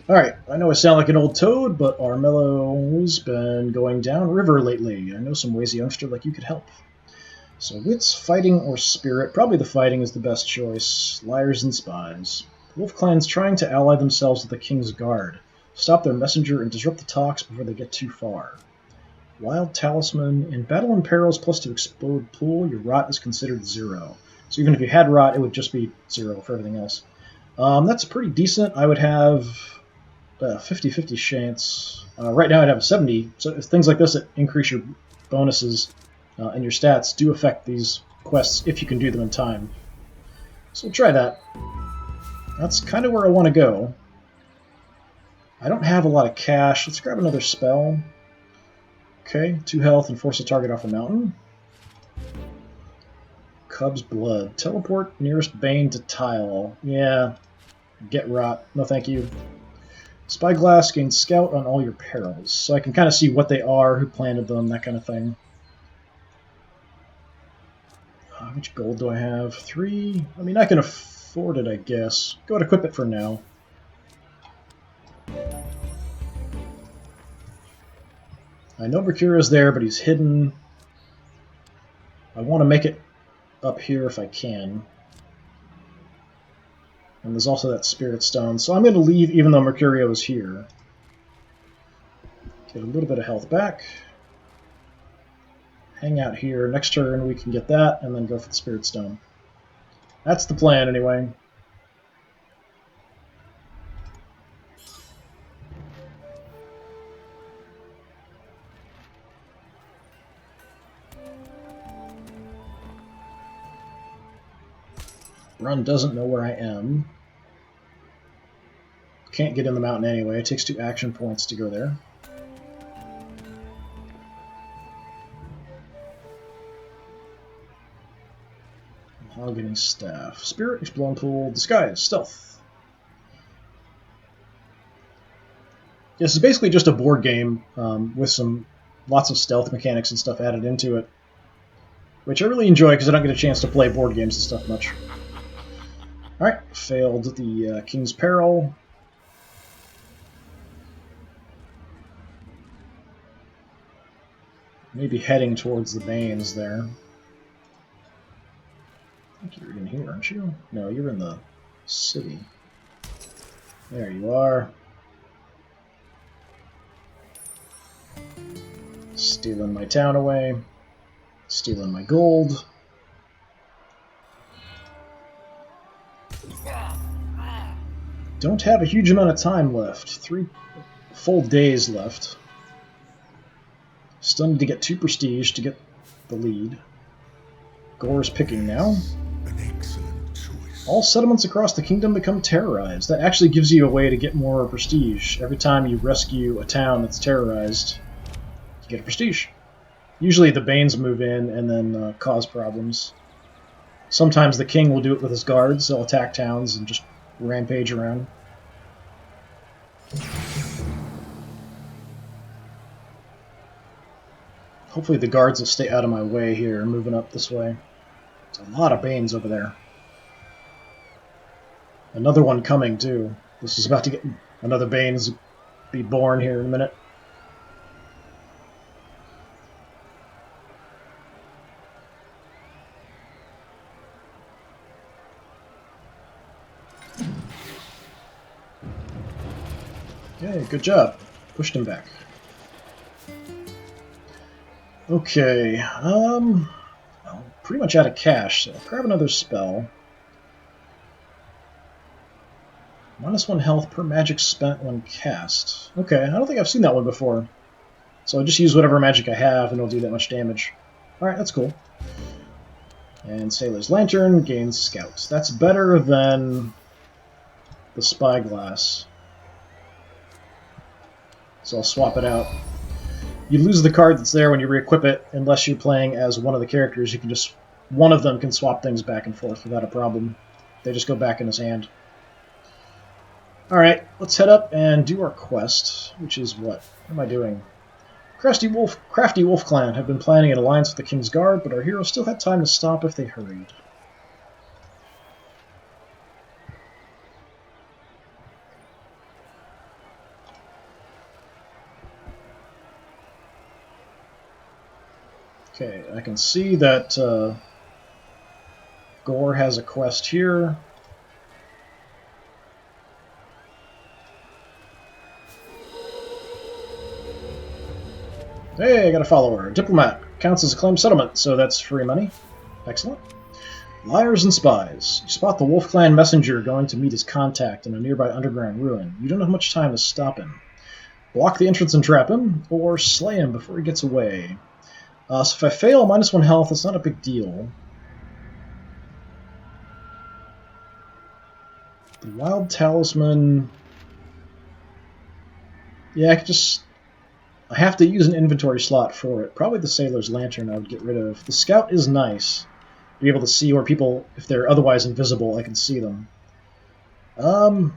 S1: Alright, I know I sound like an old toad, but Armello's been going downriver lately. I know some ways a youngster like you could help. So wits, fighting, or spirit? Probably the fighting is the best choice. Liars and spies. The Wolf Clan's trying to ally themselves with the King's Guard. Stop their messenger and disrupt the talks before they get too far. Wild Talisman. In battle and perils plus to explode pool, your rot is considered 0. So even if you had rot, it would just be 0 for everything else. That's pretty decent. I would have 50-50 chance. Right now I'd have a 70. So things like this that increase your bonuses and your stats do affect these quests if you can do them in time. So we'll try that. That's kind of where I want to go. I don't have a lot of cash. Let's grab another spell. Okay, 2 health and force a target off a mountain. Cub's Blood. Teleport nearest Bane to tile. Yeah. Get rot. No thank you. Spyglass gains scout on all your perils. So I can kind of see what they are, who planted them, that kind of thing. How much gold do I have? 3? I mean, I can afford it, I guess. Go ahead and equip it for now. I know Mercurio's there, but he's hidden. I want to make it up here if I can. And there's also that Spirit Stone. So I'm going to leave even though Mercurio is here. Get a little bit of health back. Hang out here. Next turn we can get that, and then go for the Spirit Stone. That's the plan, anyway. Run doesn't know where I am. Can't get in the mountain anyway. It takes 2 action points to go there. Mahogany Staff. Spirit, Explode Pool, Disguise, Stealth. This is basically just a board game with lots of stealth mechanics and stuff added into it, which I really enjoy because I don't get a chance to play board games and stuff much. Alright, failed the King's Peril. Maybe heading towards the Banes there. I think you're in here, aren't you? No, you're in the city. There you are. Stealing my town away. Stealing my gold. Don't have a huge amount of time left. 3 full days left. Still need to get 2 prestige to get the lead. Gore's picking now.
S2: An excellent choice.
S1: All settlements across the kingdom become terrorized. That actually gives you a way to get more prestige. Every time you rescue a town that's terrorized, you get a prestige. Usually the Banes move in and then cause problems. Sometimes the king will do it with his guards. They'll attack towns and just rampage around. Hopefully the guards will stay out of my way here, moving up this way. There's a lot of Banes over there. Another one coming, too. This is about to get another Banes be born here in a minute. Okay, good job. Pushed him back. Okay, I'm pretty much out of cash, so I'll grab another spell. -1 health per magic spent when cast. Okay, I don't think I've seen that one before. So I just use whatever magic I have and it'll do that much damage. Alright, that's cool. And Sailor's Lantern gains Scouts. That's better than the Spyglass. So I'll swap it out. You lose the card that's there when you re-equip it, unless you're playing as one of the characters. You can just... one of them can swap things back and forth without a problem. They just go back in his hand. Alright, let's head up and do our quest, which is what? What am I doing? Crafty Wolf Clan have been planning an alliance with the King's Guard, but our heroes still had time to stop if they hurried. Okay, I can see that Gore has a quest here. Hey, I got a follower. Diplomat. Counts as a claimed settlement, so that's free money. Excellent. Liars and spies. You spot the Wolf Clan messenger going to meet his contact in a nearby underground ruin. You don't have much time to stop him. Block the entrance and trap him, or slay him before he gets away. So if I fail -1 health, it's not a big deal. The Wild Talisman... yeah, I have to use an inventory slot for it. Probably the Sailor's Lantern I would get rid of. The Scout is nice. Be able to see where people, if they're otherwise invisible, I can see them. I'll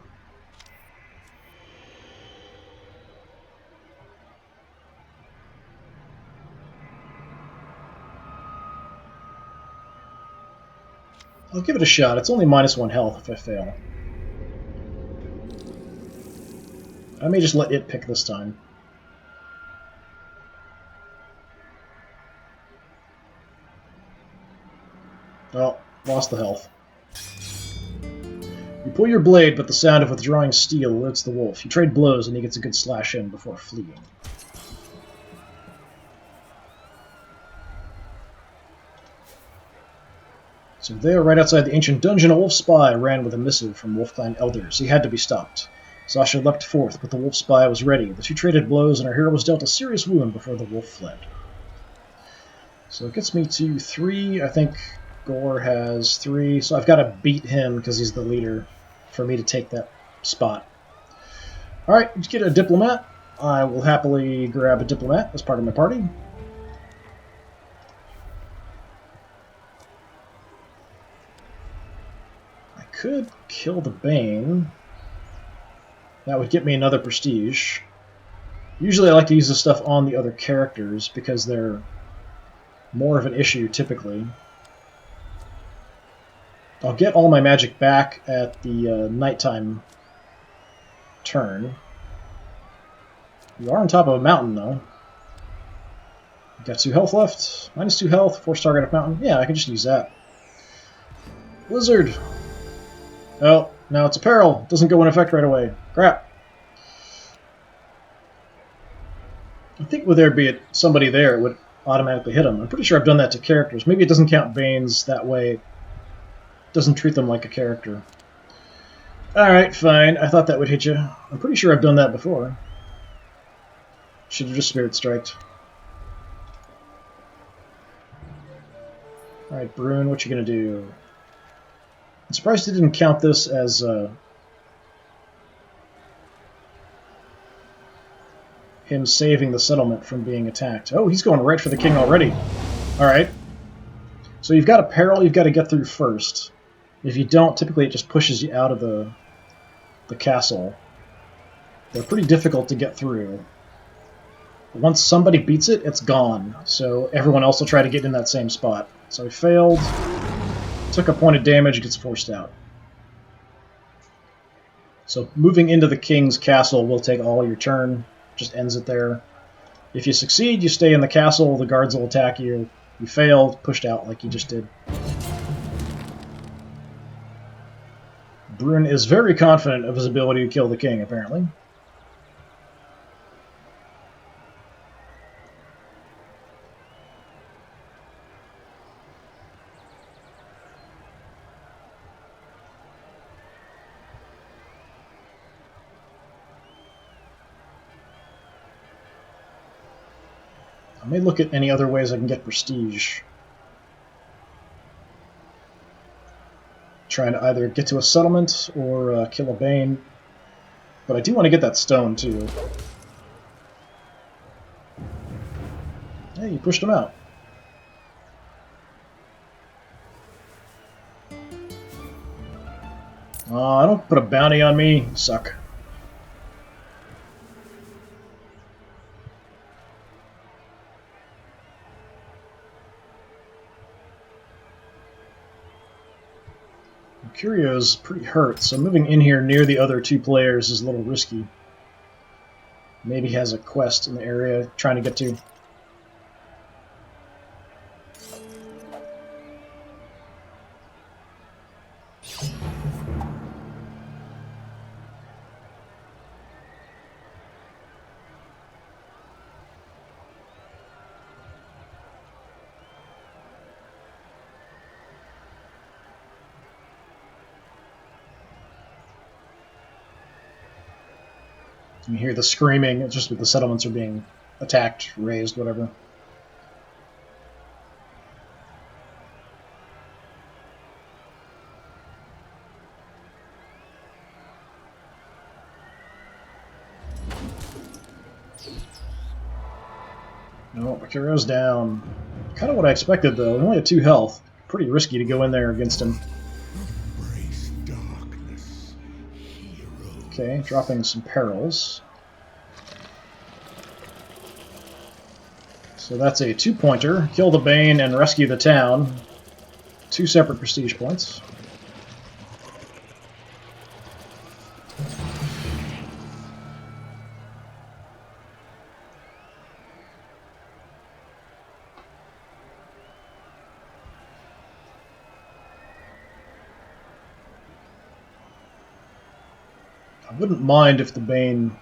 S1: give it a shot. It's only -1 health if I fail. I may just let it pick this time. Oh, lost the health. You pull your blade, but the sound of withdrawing steel alerts the wolf. You trade blows and he gets a good slash in before fleeing. So there, right outside the ancient dungeon, a wolf spy ran with a missive from Wolf Clan elders. He had to be stopped. Zosha leapt forth, but the wolf spy was ready. The two traded blows, and our hero was dealt a serious wound before the wolf fled. So it gets me to 3. I think Gore has 3, so I've got to beat him because he's the leader for me to take that spot. Alright, let's get a diplomat. I will happily grab a diplomat as part of my party. could kill the Bane. That would get me another prestige. Usually I like to use this stuff on the other characters because they're more of an issue typically. I'll get all my magic back at the nighttime turn. You are on top of a mountain, though. Got 2 health left. Minus 2 health, force target up mountain. Yeah, I can just use that. Blizzard! Oh, now it's a peril. Doesn't go in effect right away. Crap. I think would there be somebody there, it would automatically hit them. I'm pretty sure I've done that to characters. Maybe it doesn't count Banes that way. It doesn't treat them like a character. Alright, fine. I thought that would hit you. I'm pretty sure I've done that before. Should have just Spirit Striked. Alright, Brune, what you gonna do? I'm surprised it didn't count this as him saving the settlement from being attacked. Oh, he's going right for the king already. Alright. So you've got a peril you've got to get through first. If you don't, typically it just pushes you out of the castle. They're pretty difficult to get through. Once somebody beats it, it's gone. So everyone else will try to get in that same spot. So he failed. Took a point of damage, gets forced out. So moving into the king's castle will take all your turn. Just ends it there. If you succeed, you stay in the castle. The guards will attack you. You failed, pushed out like you just did. Brune is very confident of his ability to kill the king, apparently. I may look at any other ways I can get prestige. Trying to either get to a settlement or kill a Bane. But I do want to get that stone, too. Hey, you pushed him out. Aw, don't put a bounty on me. You suck. Curio's pretty hurt, so moving in here near the other 2 players is a little risky. Maybe he has a quest in the area trying to get to. You hear the screaming, it's just that the settlements are being attacked, razed, whatever. No, Mercurio's down. Kind of what I expected, though. He only had 2 health. Pretty risky to go in there against him. Okay, dropping some perils. So that's a 2-pointer. Kill the Bane and rescue the town. 2 separate prestige points. I wouldn't mind if the Bane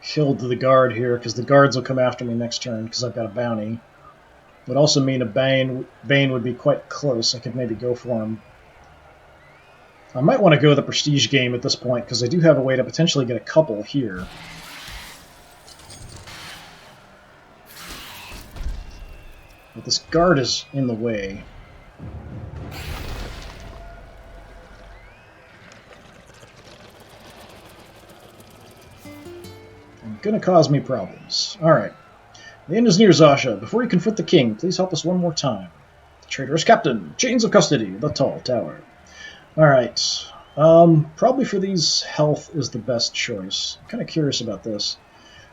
S1: killed the guard here, because the guards will come after me next turn, because I've got a bounty. It would also mean a Bane would be quite close. I could maybe go for him. I might want to go the prestige game at this point, because I do have a way to potentially get a couple here. But this guard is in the way. Gonna cause me problems. Alright. The inn is near Zosha. Before you confront the king, please help us one more time. The traitorous captain. Chains of custody. The tall tower. Alright. Probably for these, health is the best choice. I'm kind of curious about this.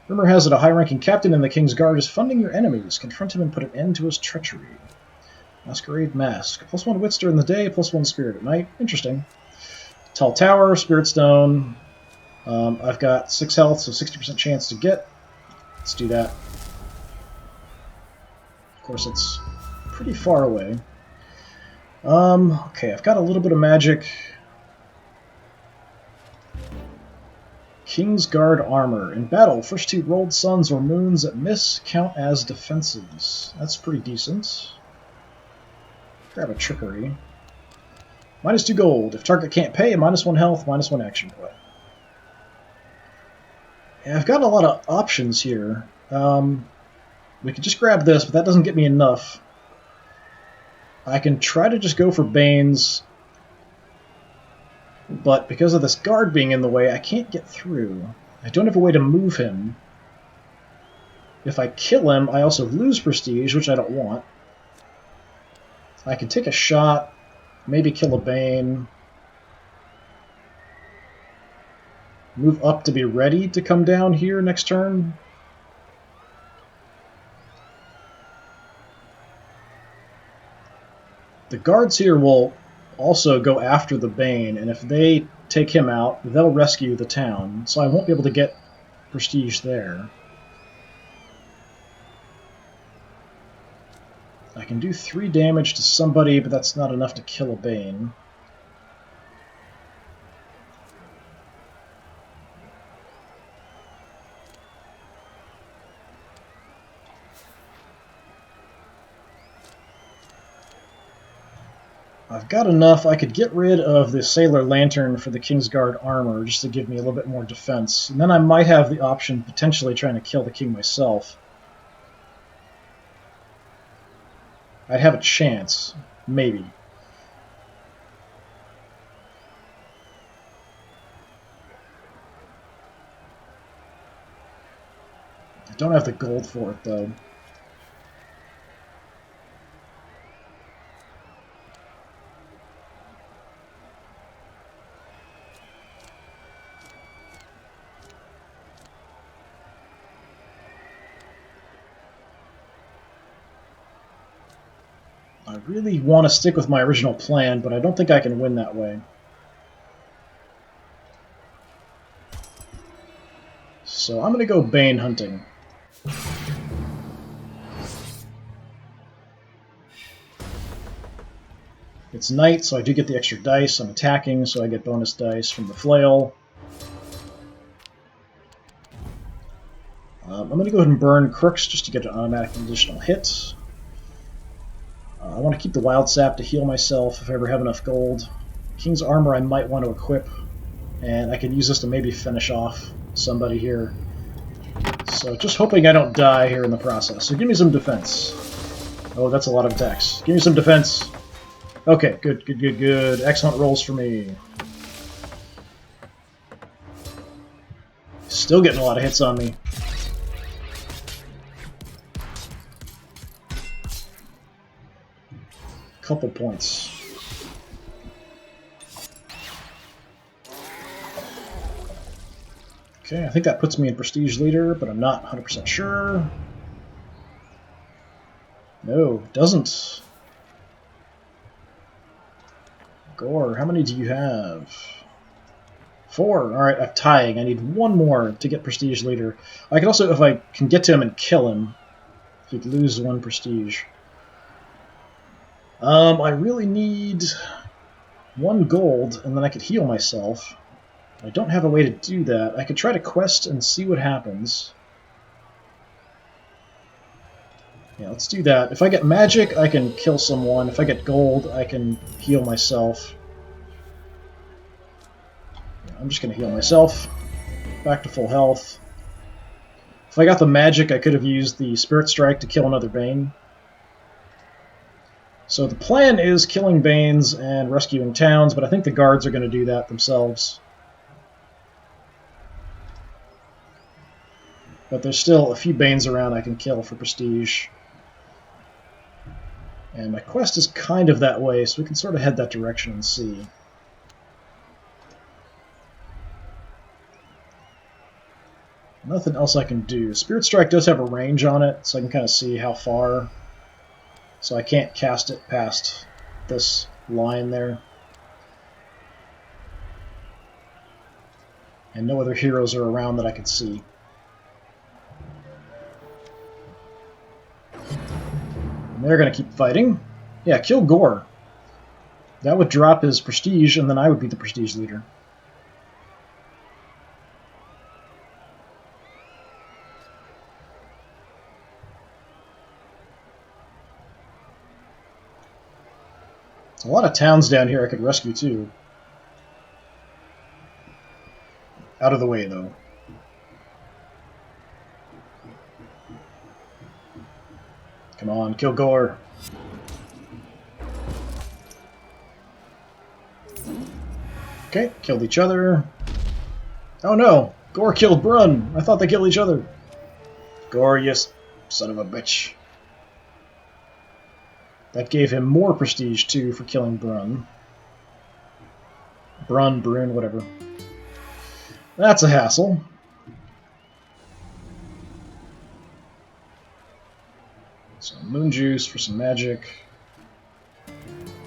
S1: Rumor has it a high-ranking captain in the King's Guard is funding your enemies. Confront him and put an end to his treachery. Masquerade Mask. +1 wits during the day, +1 spirit at night. Interesting. Tall Tower, Spirit Stone. I've got 6 health, so 60% chance to get. Let's do that. Of course, it's pretty far away. Okay, I've got a little bit of magic. King's Guard armor. In battle, first 2 rolled suns or moons that miss count as defenses. That's pretty decent. Grab a trickery. -2 gold. If target can't pay, -1 health, -1 action point. Yeah, I've got a lot of options here. We could just grab this, but that doesn't get me enough. I can try to just go for Banes, but because of this guard being in the way, I can't get through. I don't have a way to move him. If I kill him, I also lose prestige, which I don't want. I can take a shot, maybe kill a Bane. Move up to be ready to come down here next turn. The guards here will also go after the Bane, and if they take him out, they'll rescue the town, so I won't be able to get prestige there. I can do 3 damage to somebody, but that's not enough to kill a Bane. I've got enough. I could get rid of the Sailor Lantern for the King's Guard armor just to give me a little bit more defense. And then I might have the option potentially trying to kill the king myself. I'd have a chance. Maybe. I don't have the gold for it, though. I really want to stick with my original plan, but I don't think I can win that way. So I'm going to go Bane hunting. It's night, so I do get the extra dice. I'm attacking, so I get bonus dice from the flail. I'm going to go ahead and burn Crooks just to get an automatic additional hit. I want to keep the Wild Sap to heal myself if I ever have enough gold. King's Armor I might want to equip, and I can use this to maybe finish off somebody here. So just hoping I don't die here in the process. So give me some defense. Oh, that's a lot of attacks. Give me some defense. Okay, good, good, good, good. Excellent rolls for me. Still getting a lot of hits on me. Couple points. Okay, I think that puts me in Prestige Leader, but I'm not 100% sure. No, it doesn't. Gore, how many do you have? 4. Alright, I'm tying. I need 1 more to get Prestige Leader. I can also, if I can get to him and kill him, he'd lose 1 prestige. I really need 1 gold, and then I could heal myself. I don't have a way to do that. I could try to quest and see what happens. Yeah, let's do that. If I get magic, I can kill someone. If I get gold, I can heal myself. Yeah, I'm just going to heal myself. Back to full health. If I got the magic, I could have used the Spirit Strike to kill another Bane. So the plan is killing Banes and rescuing towns, but I think the guards are going to do that themselves. But there's still a few Banes around I can kill for prestige. And my quest is kind of that way, so we can sort of head that direction and see. Nothing else I can do. Spirit Strike does have a range on it, so I can kind of see how far. So I can't cast it past this line there. And no other heroes are around that I can see. And they're going to keep fighting. Yeah, kill Gore. That would drop his prestige, and then I would be the prestige leader. There's a lot of towns down here I could rescue, too. Out of the way, though. Come on, kill Gore. Okay, killed each other. Oh no! Gore killed Brun! I thought they killed each other. Gore, you son of a bitch. That gave him more prestige, too, for killing Brun. Brun, whatever. That's a hassle. So, moon juice for some magic.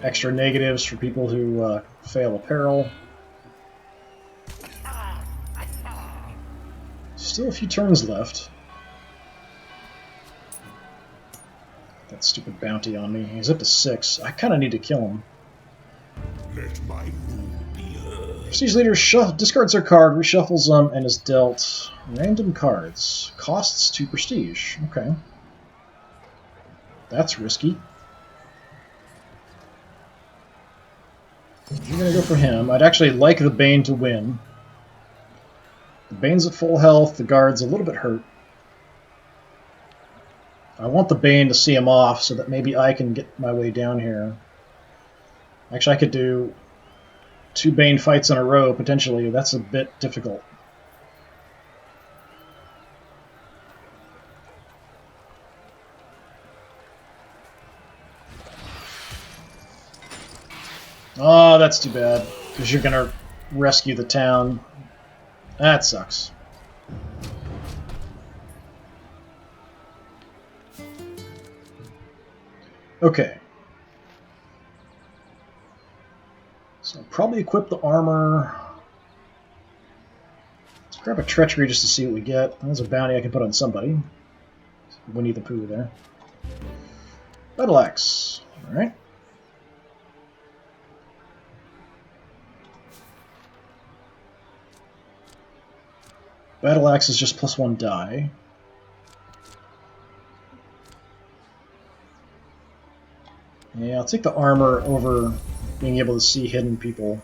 S1: Extra negatives for people who fail a peril. Still a few turns left. That stupid bounty on me. He's up to 6. I kind of need to kill him.
S2: Let my rule be heard.
S1: Prestige leader discards their card, reshuffles them, and is dealt random cards. Costs 2 prestige. Okay. That's risky. I'm going to go for him. I'd actually like the Bane to win. The Bane's at full health, the guard's a little bit hurt. I want the Bane to see him off so that maybe I can get my way down here. Actually, I could do 2 Bane fights in a row, potentially. That's a bit difficult. Oh, that's too bad, because you're going to rescue the town. That sucks. Okay. So I'll probably equip the armor. Let's grab a treachery just to see what we get. There's a bounty I can put on somebody. Winnie the Pooh there. Battle Axe. Alright. Battle Axe is just +1 die. Yeah, I'll take the armor over being able to see hidden people.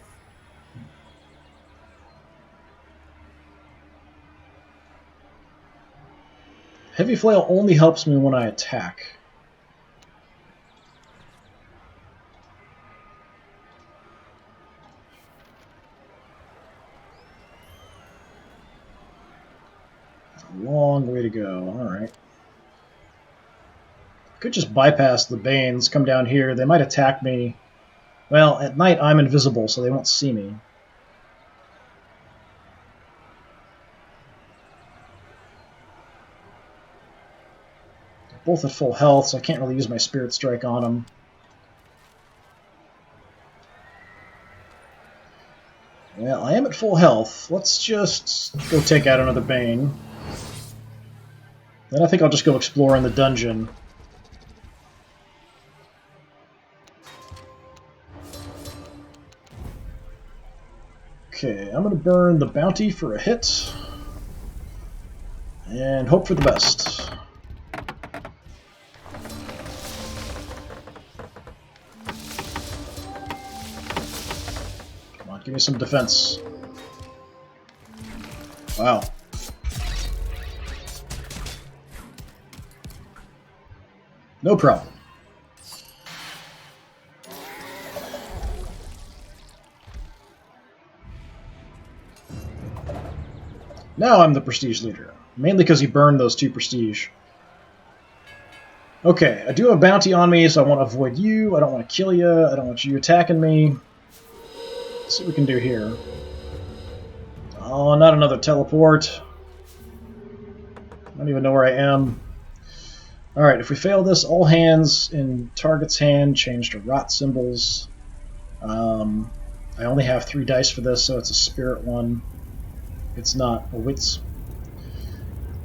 S1: Heavy Flail only helps me when I attack. It's a long way to go. Alright. Could just bypass the Banes, come down here. They might attack me. Well, at night I'm invisible, so they won't see me. They're both at full health, so I can't really use my Spirit Strike on them. Well, I am at full health. Let's just go take out another Bane. Then I think I'll just go explore in the dungeon. Okay, I'm going to burn the bounty for a hit. And hope for the best. Come on, give me some defense. Wow. No problem. Now I'm the prestige leader, mainly because he burned those 2 prestige. Okay, I do have a bounty on me, so I want to avoid you. I don't want to kill you. I don't want you attacking me. Let's see what we can do here. Oh, not another teleport. I don't even know where I am. Alright, if we fail this, all hands in target's hand change to rot symbols. I only have 3 dice for this, so it's a spirit one. It's not a wits.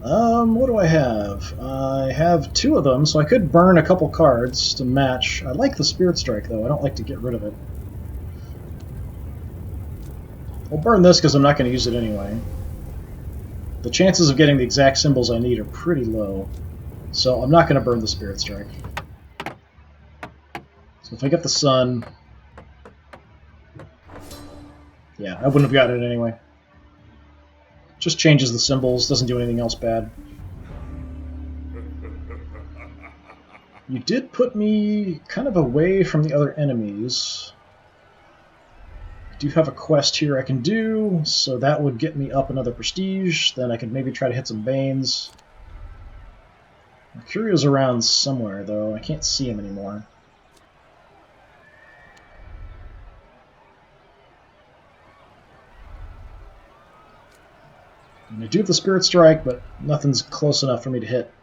S1: What do I have? I have 2 of them, so I could burn a couple cards to match. I like the Spirit Strike, though. I don't like to get rid of it. I'll burn this because I'm not going to use it anyway. The chances of getting the exact symbols I need are pretty low, so I'm not going to burn the Spirit Strike. So if I get the Sun... Yeah, I wouldn't have gotten it anyway. Just changes the symbols, doesn't do anything else bad. You did put me kind of away from the other enemies. I do have a quest here I can do, so that would get me up another prestige. Then I could maybe try to hit some Banes. Mercurio's around somewhere, though. I can't see him anymore. And I do have the Spirit Strike, but nothing's close enough for me to hit.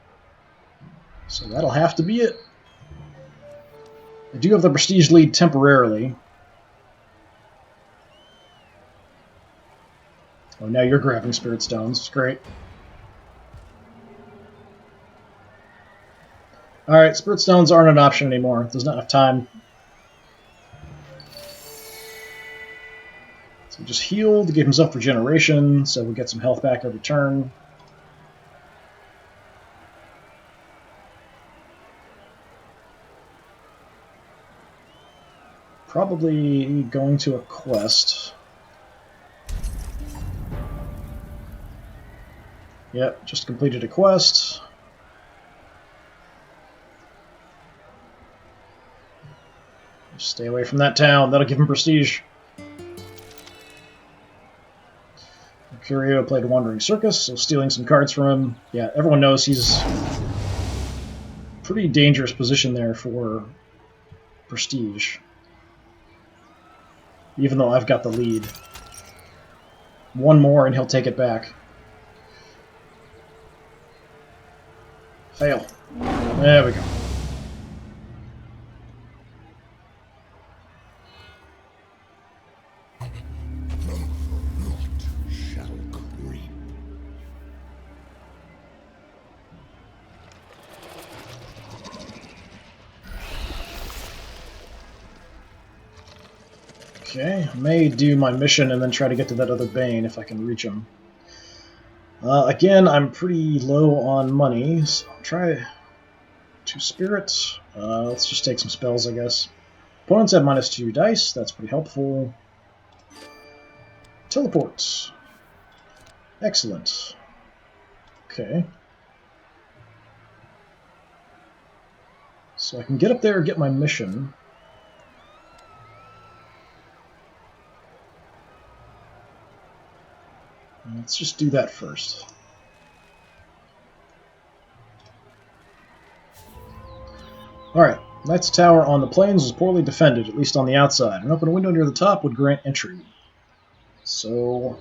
S1: So that'll have to be it. I do have the prestige lead temporarily. Oh, now you're grabbing Spirit Stones. Great. Alright, Spirit Stones aren't an option anymore. There's not enough time. So he just healed, gave himself regeneration, so we get some health back every turn. Probably going to a quest. Yep, just completed a quest. Just stay away from that town. That'll give him prestige. Curio played Wandering Circus, so stealing some cards from him. Yeah, everyone knows he's pretty dangerous position there for prestige. Even though I've got the lead. One more and he'll take it back. Fail. There we go. Okay, I may do my mission and then try to get to that other Bane if I can reach him. Again, I'm pretty low on money, so I'll try 2 spirits. Let's just take some spells, I guess. Opponents have -2 dice, that's pretty helpful. Teleport. Excellent. Okay. So I can get up there and get my mission. Let's just do that first. Alright, Knight's Tower on the plains was poorly defended, at least on the outside. An open window near the top would grant entry. So,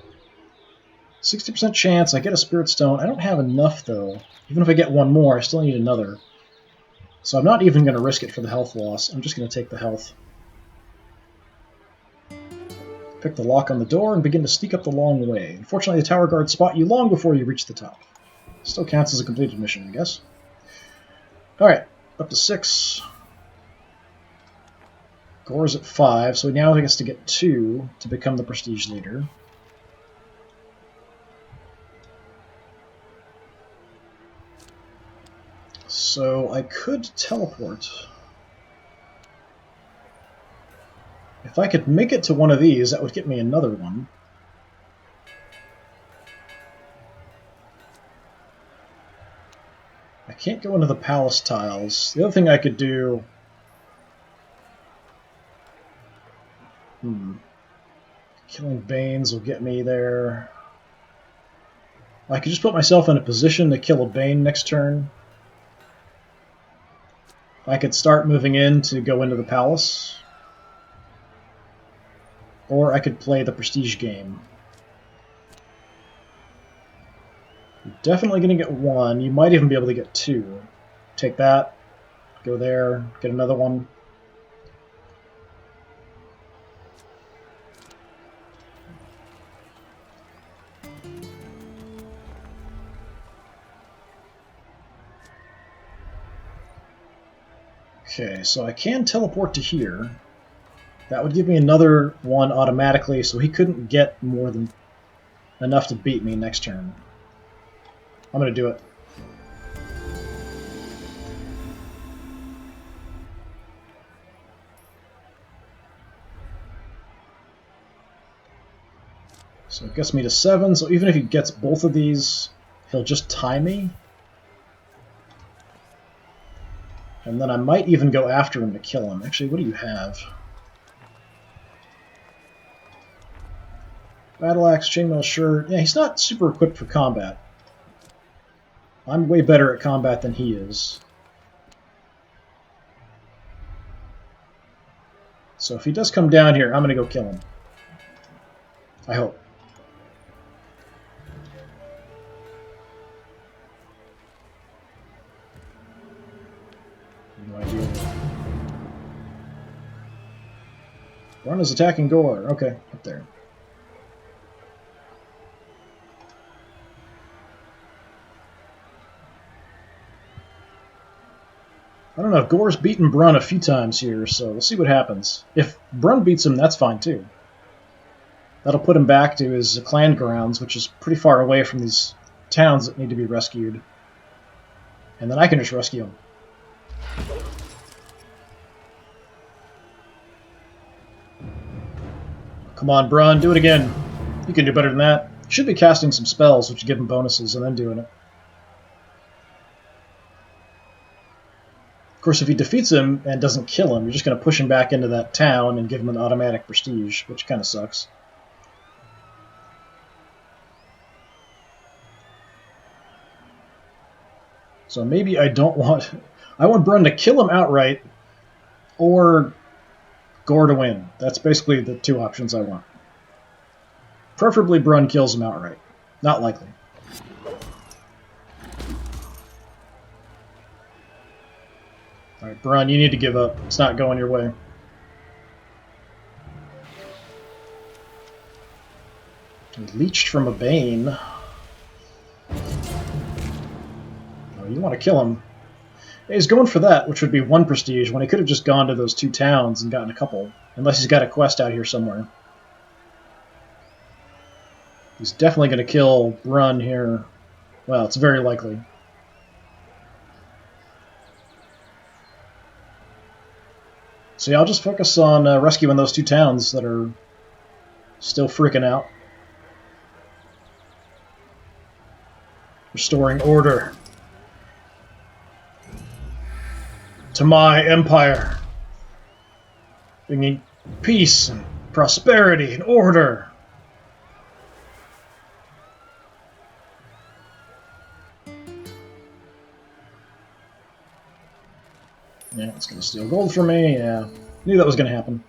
S1: 60% chance I get a Spirit Stone. I don't have enough, though. Even if I get one more, I still need another. So I'm not even going to risk it for the health loss. I'm just going to take the health. Pick the lock on the door and begin to sneak up the long way. Unfortunately, the tower guards spot you long before you reach the top. Still counts as a completed mission, I guess. Alright, up to 6. Gore's at 5, so now he gets to get 2 to become the prestige leader. So I could teleport. If I could make it to one of these, that would get me another one. I can't go into the palace tiles. The other thing I could do... Killing Banes will get me there. I could just put myself in a position to kill a Bane next turn. I could start moving in to go into the palace. Or I could play the prestige game. definitely going to get one. You might even be able to get two. Take that, go there, get another one. Okay, so I can teleport to here. That would give me another one automatically, so he couldn't get more than enough to beat me next turn. I'm going to do it. So it gets me to 7, so even if he gets both of these, he'll just tie me. And then I might even go after him to kill him. Actually, what do you have? Battle Axe, Chainmail Shirt. Yeah, he's not super equipped for combat. I'm way better at combat than he is. So if he does come down here, I'm going to go kill him. I hope. No idea. Run is attacking Gore. Okay, up there. I don't know, Gore's beaten Brun a few times here, so we'll see what happens. If Brun beats him, that's fine too. That'll put him back to his clan grounds, which is pretty far away from these towns that need to be rescued. And then I can just rescue him. Come on, Brun, do it again. You can do better than that. You should be casting some spells, which give him bonuses, and then doing it. Of course, if he defeats him and doesn't kill him, you're just going to push him back into that town and give him an automatic prestige, which kind of sucks. So maybe I don't want... I want Brun to kill him outright, or Gore to win. That's basically the two options I want. Preferably Brun kills him outright. Not likely. Alright, Brun, you need to give up. It's not going your way. He leeched from a Bane. Oh, you want to kill him. He's going for that, which would be 1 prestige, when he could have just gone to those 2 towns and gotten a couple. Unless he's got a quest out here somewhere. He's definitely going to kill Brun here. Well, it's very likely. So yeah, I'll just focus on rescuing those 2 towns that are still freaking out. Restoring order to my empire. Bringing peace and prosperity and order. Yeah, it's going to steal gold from me. Yeah, knew that was going to happen.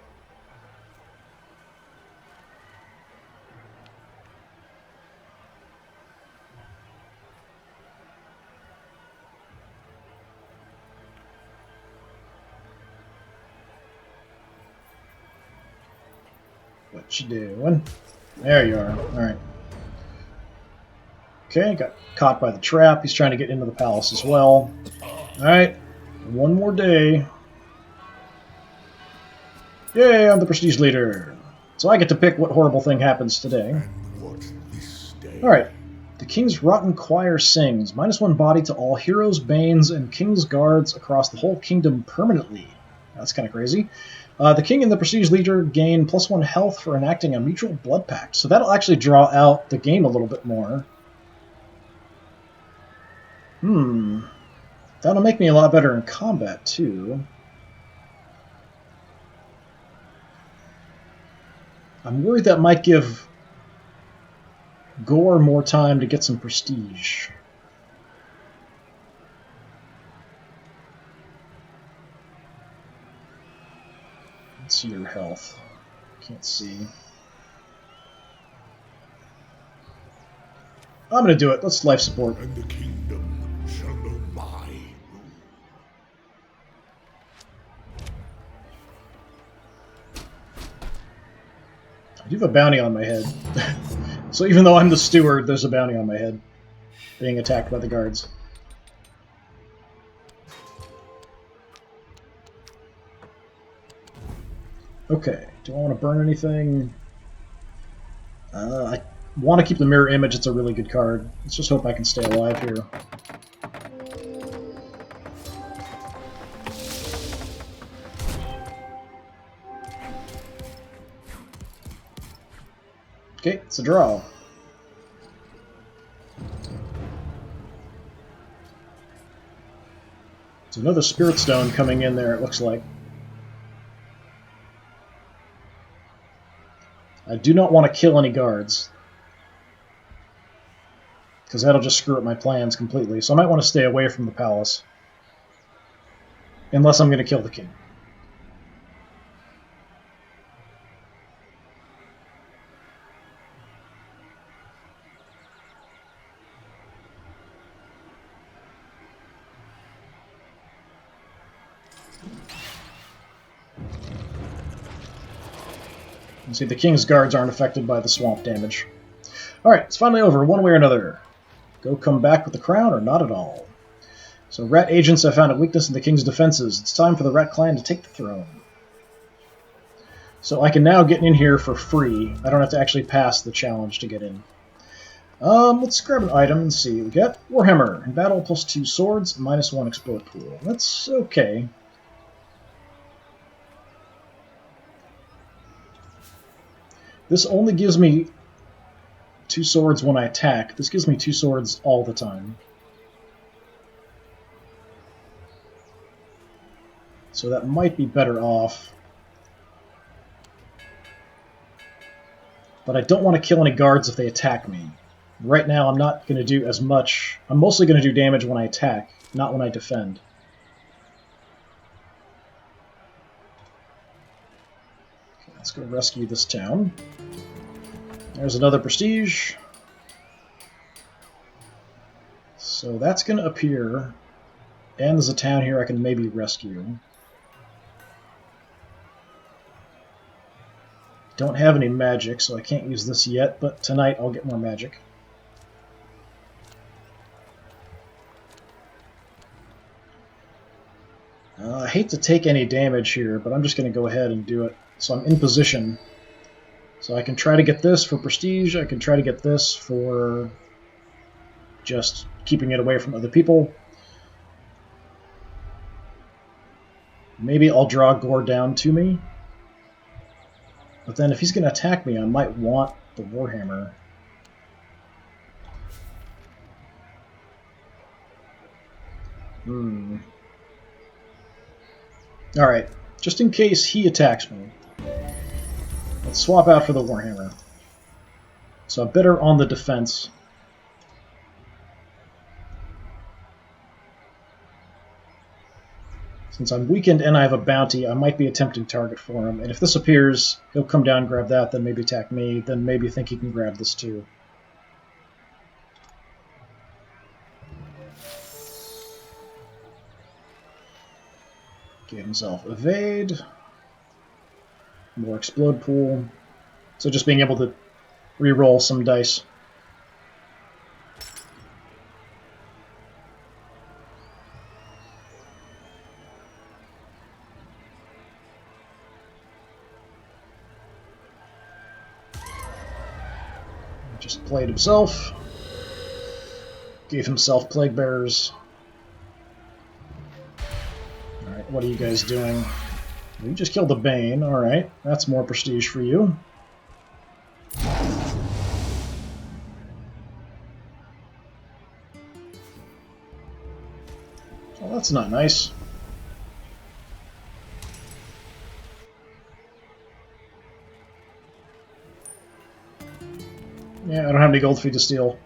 S1: What you doing? There you are. Alright. Okay, got caught by the trap. He's trying to get into the palace as well. Alright. One more day. Yay, I'm the prestige leader. So I get to pick what horrible thing happens today. Alright. The King's Rotten Choir sings. -1 body to all heroes, banes, and King's guards across the whole kingdom permanently. That's kind of crazy. The King and the prestige leader gain +1 health for enacting a mutual blood pact. So that'll actually draw out the game a little bit more. That'll make me a lot better in combat, too. I'm worried that might give Gore more time to get some prestige. Let's see your health. Can't see. I'm going to do it. Let's life support.
S2: And the kingdom shall know my rule.
S1: I do have a bounty on my head. So even though I'm the steward, there's a bounty on my head. Being attacked by the guards. Okay, do I want to burn anything? I want to keep the mirror image. It's a really good card. Let's just hope I can stay alive here. Okay, it's a draw. There's another Spirit Stone coming in there, it looks like. I do not want to kill any guards, because that'll just screw up my plans completely. So I might want to stay away from the palace. Unless I'm going to kill the king. You see, the king's guards aren't affected by the swamp damage. Alright, it's finally over, one way or another. Go come back with the crown or not at all. So rat agents have found a weakness in the king's defenses. It's time for the rat clan to take the throne. So I can now get in here for free. I don't have to actually pass the challenge to get in. Let's grab an item and see. We get Warhammer. In battle, +2 swords, -1 explode pool. That's okay. This only gives me 2 swords when I attack. This gives me 2 swords all the time. So that might be better off. But I don't want to kill any guards if they attack me. Right now I'm not going to do as much. I'm mostly going to do damage when I attack, not when I defend. Okay, let's go rescue this town. There's another prestige. So that's going to appear. And there's a town here I can maybe rescue. Don't have any magic, so I can't use this yet, but tonight I'll get more magic. I hate to take any damage here, but I'm just going to go ahead and do it. So I'm in position. So I can try to get this for prestige, I can try to get this for just keeping it away from other people. Maybe I'll draw Gore down to me. But then if he's going to attack me, I might want the Warhammer. Alright, just in case he attacks me, let's swap out for the Warhammer. So I'm better on the defense. Since I'm weakened and I have a bounty, I might be a tempting target for him. And if this appears, he'll come down, grab that, then maybe attack me, then maybe think he can grab this too. Give himself evade. More explode pool. So just being able to re-roll some dice. Just played himself. Gave himself Plague Bearers. Alright, what are you guys doing? You just killed the Bane. Alright, that's more prestige for you. Well, that's not nice. Yeah, I don't have any gold for you to steal.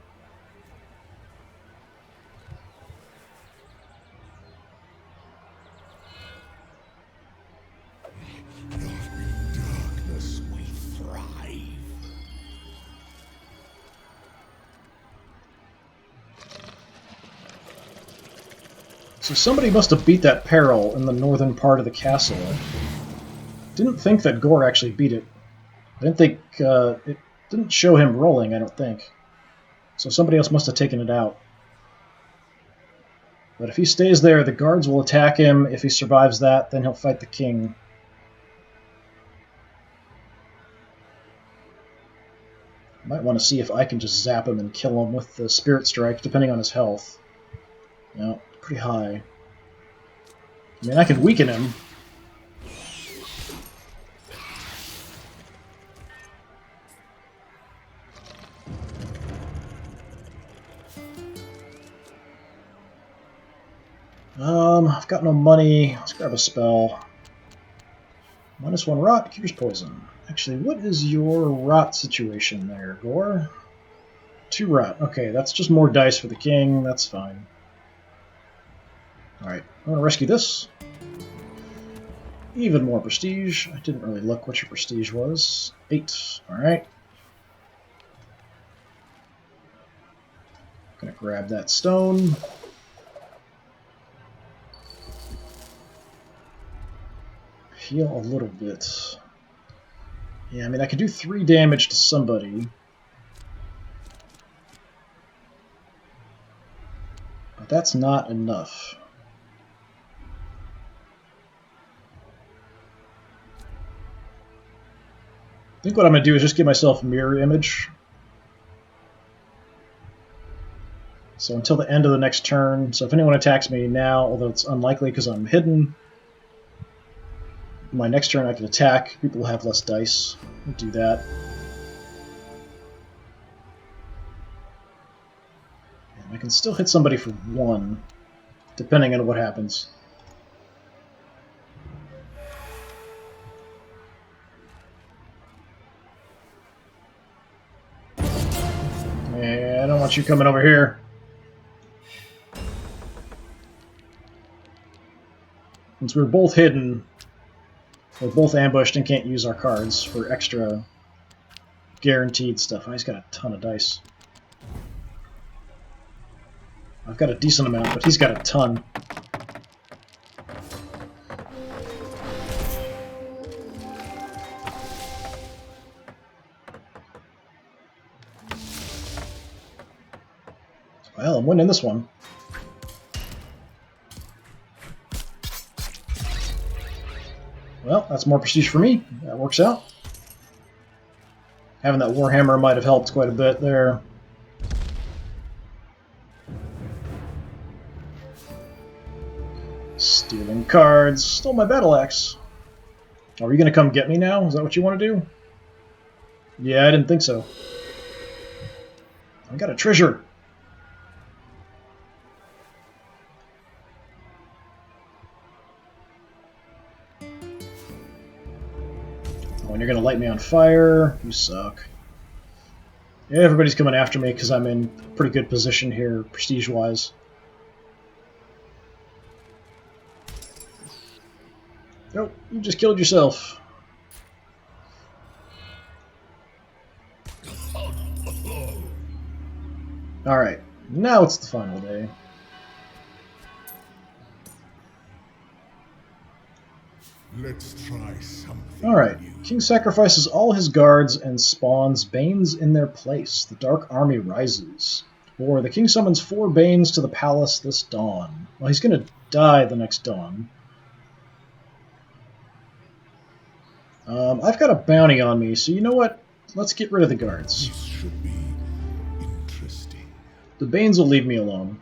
S2: In darkness we thrive.
S1: So somebody must have beat that peril in the northern part of the castle. Didn't think that Gore actually beat it. I didn't think... it didn't show him rolling, I don't think. So somebody else must have taken it out. But if he stays there, the guards will attack him. If he survives that, then he'll fight the king. I might want to see if I can just zap him and kill him with the Spirit Strike, depending on his health. No, pretty high. I mean, I can weaken him. I've got no money. Let's grab a spell. -1 rot, cures poison. Actually, what is your rot situation there, Gore? 2 rot. Okay, that's just more dice for the king. That's fine. Alright, I'm going to rescue this. Even more prestige. I didn't really look what your prestige was. 8. Alright. Going to grab that stone. Heal a little bit. Yeah, I mean, I could do 3 damage to somebody. But that's not enough. I think what I'm going to do is just give myself a mirror image. So until the end of the next turn. So if anyone attacks me now, although it's unlikely because I'm hidden, my next turn I can attack. People will have less dice. I'll do that. And I can still hit somebody for 1, depending on what happens. Yeah, I don't want you coming over here. Since we're both hidden, we're both ambushed and can't use our cards for extra guaranteed stuff. Oh, he's got a ton of dice. I've got a decent amount, but he's got a ton. Well, I'm winning this one. Well, that's more prestige for me. That works out. Having that Warhammer might have helped quite a bit there. Stealing cards. Stole my battle axe. Are you going to come get me now? Is that what you want to do? Yeah, I didn't think so. I got a treasure. Oh, and you're going to light me on fire. You suck. Yeah, everybody's coming after me because I'm in a pretty good position here, prestige-wise. Nope, you just killed yourself. Alright, now it's the final day.
S2: Let's try something.
S1: Alright,
S2: new.
S1: King sacrifices all his guards and spawns Banes in their place. The Dark Army rises. Or the king summons 4 Banes to the palace this dawn. Well, he's going to die the next dawn. I've got a bounty on me, so you know what? Let's get rid of the guards.
S2: This should be interesting.
S1: The Banes will leave me alone.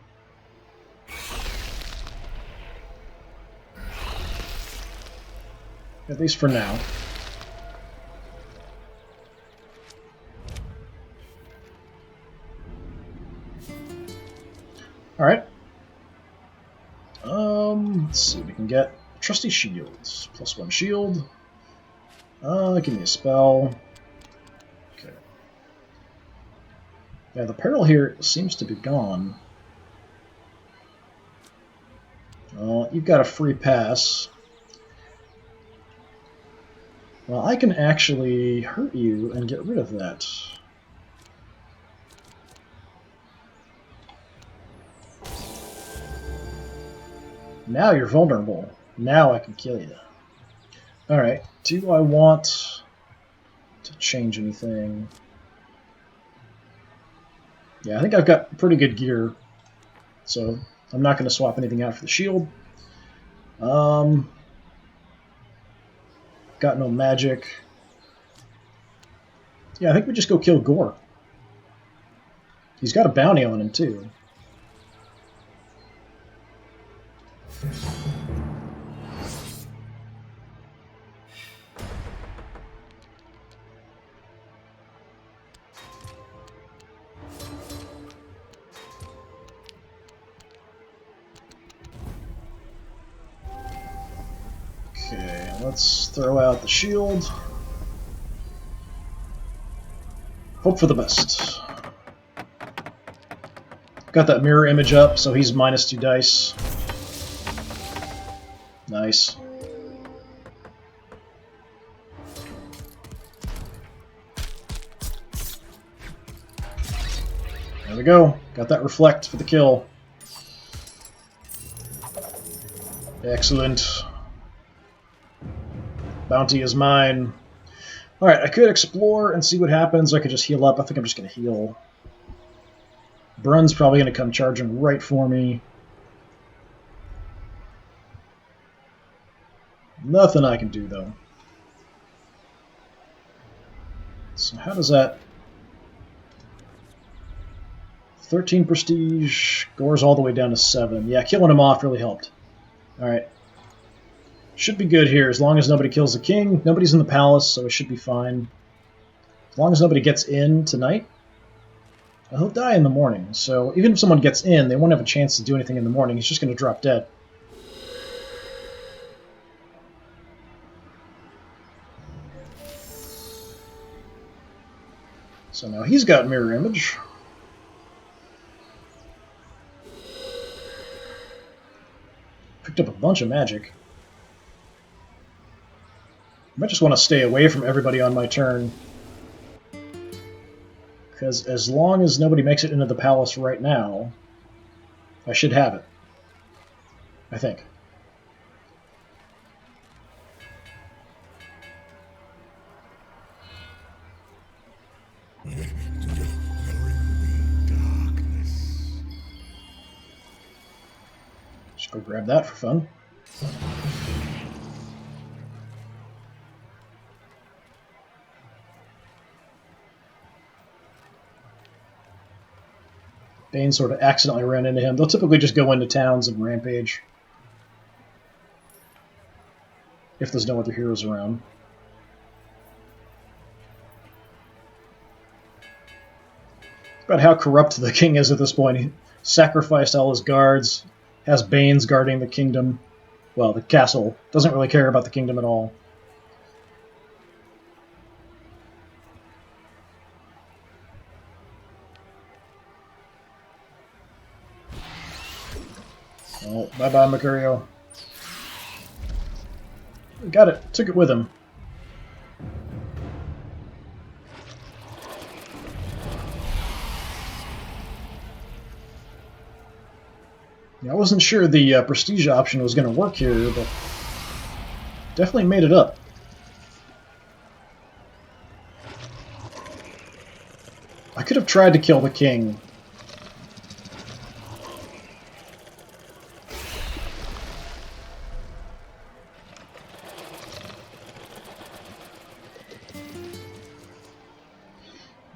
S1: At least for now. Alright. Let's see what we can get. Trusty shields. +1 shield. Give me a spell. Okay. Yeah, the peril here seems to be gone. You've got a free pass. Well, I can actually hurt you and get rid of that. Now you're vulnerable. Now I can kill you. Alright, do I want to change anything? Yeah, I think I've got pretty good gear, so I'm not going to swap anything out for the shield. Got no magic. Yeah, I think we just go kill Gore. He's got a bounty on him, too. Okay, let's throw out the shield. Hope for the best. Got that mirror image up, so he's -2 dice. Nice. There we go. Got that reflect for the kill. Excellent. Bounty is mine. Alright, I could explore and see what happens. I could just heal up. I think I'm just going to heal. Brun's probably going to come charging right for me. Nothing I can do, though. So how does that... 13 prestige. Gore's all the way down to 7. Yeah, killing him off really helped. Alright. Should be good here, as long as nobody kills the king. Nobody's in the palace, so it should be fine. As long as nobody gets in tonight. Well, he'll die in the morning, so even if someone gets in, they won't have a chance to do anything in the morning. He's just going to drop dead. So now he's got mirror image. Picked up a bunch of magic. I might just want to stay away from everybody on my turn. Because as long as nobody makes it into the palace right now, I should have it. I think. Just go grab that for fun. Bane sort of accidentally ran into him. They'll typically just go into towns and rampage. If there's no other heroes around. It's about how corrupt the king is at this point. He sacrificed all his guards, has Banes guarding the kingdom. Well, the castle. Doesn't really care about the kingdom at all. Oh, bye-bye, Mercurio. Got it. Took it with him. Yeah, I wasn't sure the prestige option was going to work here, but definitely made it up. I could have tried to kill the king.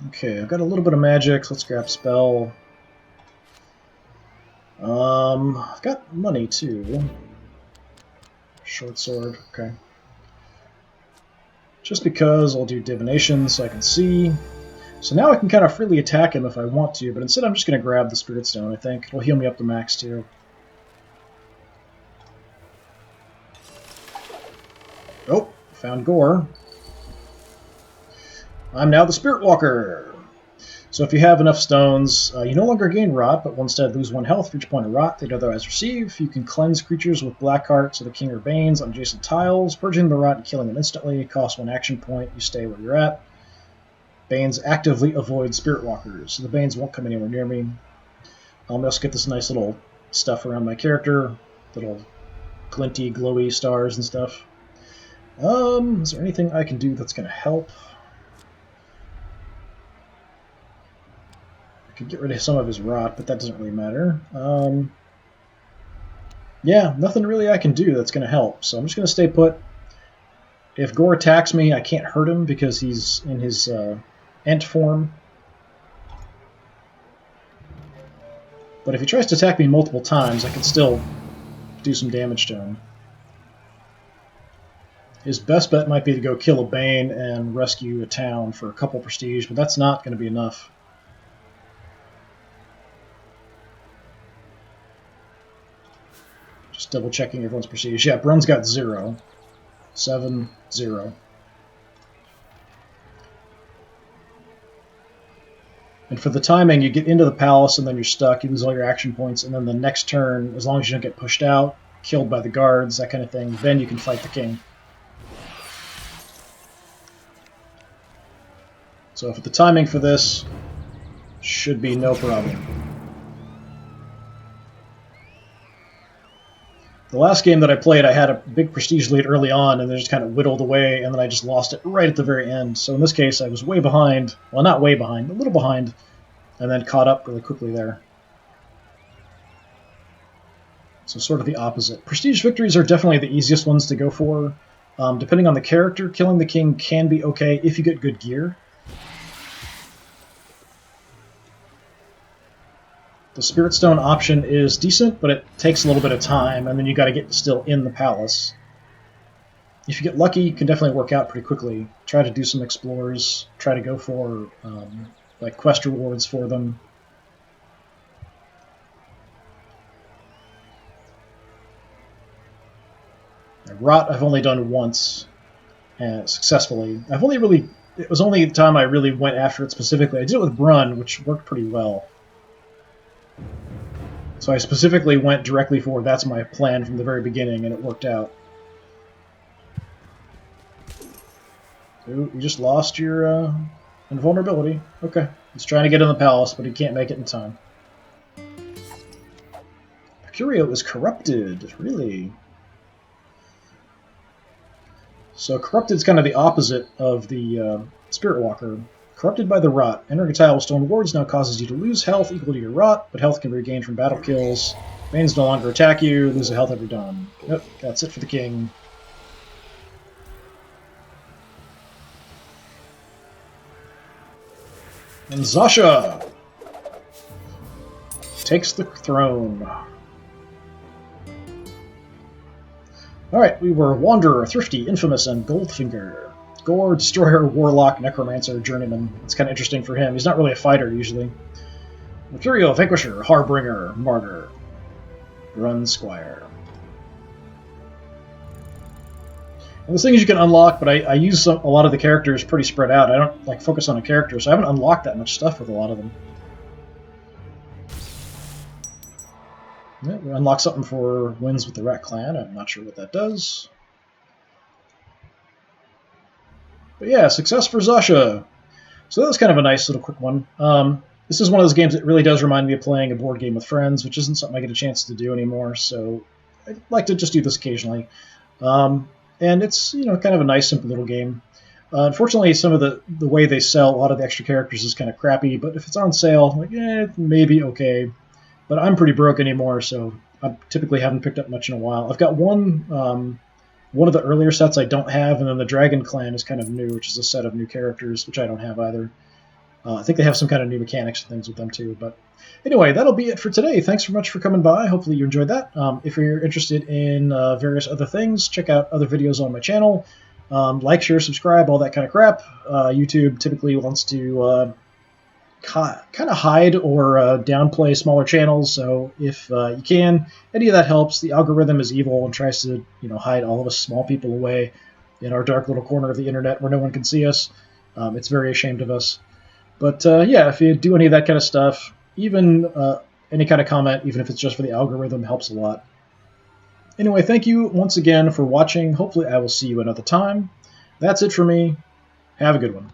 S1: Okay, I've got a little bit of magic, so let's grab spell. I've got money too. Short sword, okay. Just because I'll do divination so I can see. So now I can kind of freely attack him if I want to, but instead I'm just going to grab the Spirit Stone, I think. It'll heal me up to max too. Oh, found Gore. I'm now the Spirit Walker. So if you have enough stones, you no longer gain rot, but will instead lose 1 health for each point of rot they'd otherwise receive. You can cleanse creatures with Blackheart, so the king or Banes on adjacent tiles, purging the rot and killing them instantly. Costs 1 action point. You stay where you're at. Banes actively avoid Spirit Walkers, so the Banes won't come anywhere near me. I'll just get this nice little stuff around my character that'll glinty, glowy stars and stuff. Is there anything I can do that's going to help? I could get rid of some of his rot, but that doesn't really matter. Yeah, nothing really I can do that's going to help, so I'm just going to stay put. If Gore attacks me, I can't hurt him because he's in his Ent form. But if he tries to attack me multiple times, I can still do some damage to him. His best bet might be to go kill a Bane and rescue a town for a couple prestige, but that's not going to be enough. Just double checking everyone's prestige. Yeah, Brun's got 0. 7, 0. And for the timing, you get into the palace and then you're stuck. You lose all your action points, and then the next turn, as long as you don't get pushed out, killed by the guards, that kind of thing, then you can fight the king. So for the timing for this, should be no problem. The last game that I played, I had a big prestige lead early on, and they just kind of whittled away, and then I just lost it right at the very end. So in this case, I was way behind. Well, not way behind, a little behind, and then caught up really quickly there. So sort of the opposite. Prestige victories are definitely the easiest ones to go for. Depending on the character, killing the king can be okay if you get good gear. The Spirit Stone option is decent, but it takes a little bit of time, and then you got to get still in the palace. If you get lucky, you can definitely work out pretty quickly. Try to do some explores. Try to go for like quest rewards for them. Rot I've only done once successfully. It was only the time I really went after it specifically. I did it with Brun, which worked pretty well. So I specifically went directly for that's my plan from the very beginning, and it worked out. Ooh, you just lost your invulnerability. Okay. He's trying to get in the palace, but he can't make it in time. Mercurio is corrupted. Really? So corrupted is kind of the opposite of the Spirit Walker. Corrupted by the rot. Entering a tile with stone wards now causes you to lose health equal to your rot, but health can be regained from battle kills. Banes no longer attack you, lose a health every dawn. Yep, that's it for the king. And Zosha takes the throne. Alright, we were Wanderer, Thrifty, Infamous, and Goldfinger. Gore, Destroyer, Warlock, Necromancer, Journeyman. It's kind of interesting for him. He's not really a fighter, usually. Mercurio, Vanquisher, Harbinger, Martyr. Run, Squire. And there's things you can unlock, but I use a lot of the characters pretty spread out. I don't like focus on a character, so I haven't unlocked that much stuff with a lot of them. Yeah, we unlock something for wins with the Rat Clan. I'm not sure what that does. But yeah, success for Zosha. So that was kind of a nice little quick one. This is one of those games that really does remind me of playing a board game with friends, which isn't something I get a chance to do anymore, so I'd like to just do this occasionally. And it's, kind of a nice, simple little game. Unfortunately, some of the way they sell a lot of the extra characters is kind of crappy, but if it's on sale, like, maybe okay. But I'm pretty broke anymore, so I typically haven't picked up much in a while. I've got one of the earlier sets I don't have, and then the Dragon Clan is kind of new, which is a set of new characters, which I don't have either. I think they have some kind of new mechanics and things with them too. But anyway, that'll be it for today. Thanks very much for coming by. Hopefully you enjoyed that. If you're interested in various other things, check out other videos on my channel. Like, share, subscribe, all that kind of crap. YouTube typically wants to kind of hide or downplay smaller channels, so if you can, any of that helps. The algorithm is evil and tries to hide all of us small people away in our dark little corner of the internet where no one can see us. It's very ashamed of us. But yeah, if you do any of that kind of stuff, even any kind of comment, even if it's just for the algorithm, helps a lot. Anyway, thank you once again for watching. Hopefully I will see you another time. That's it for me. Have a good one.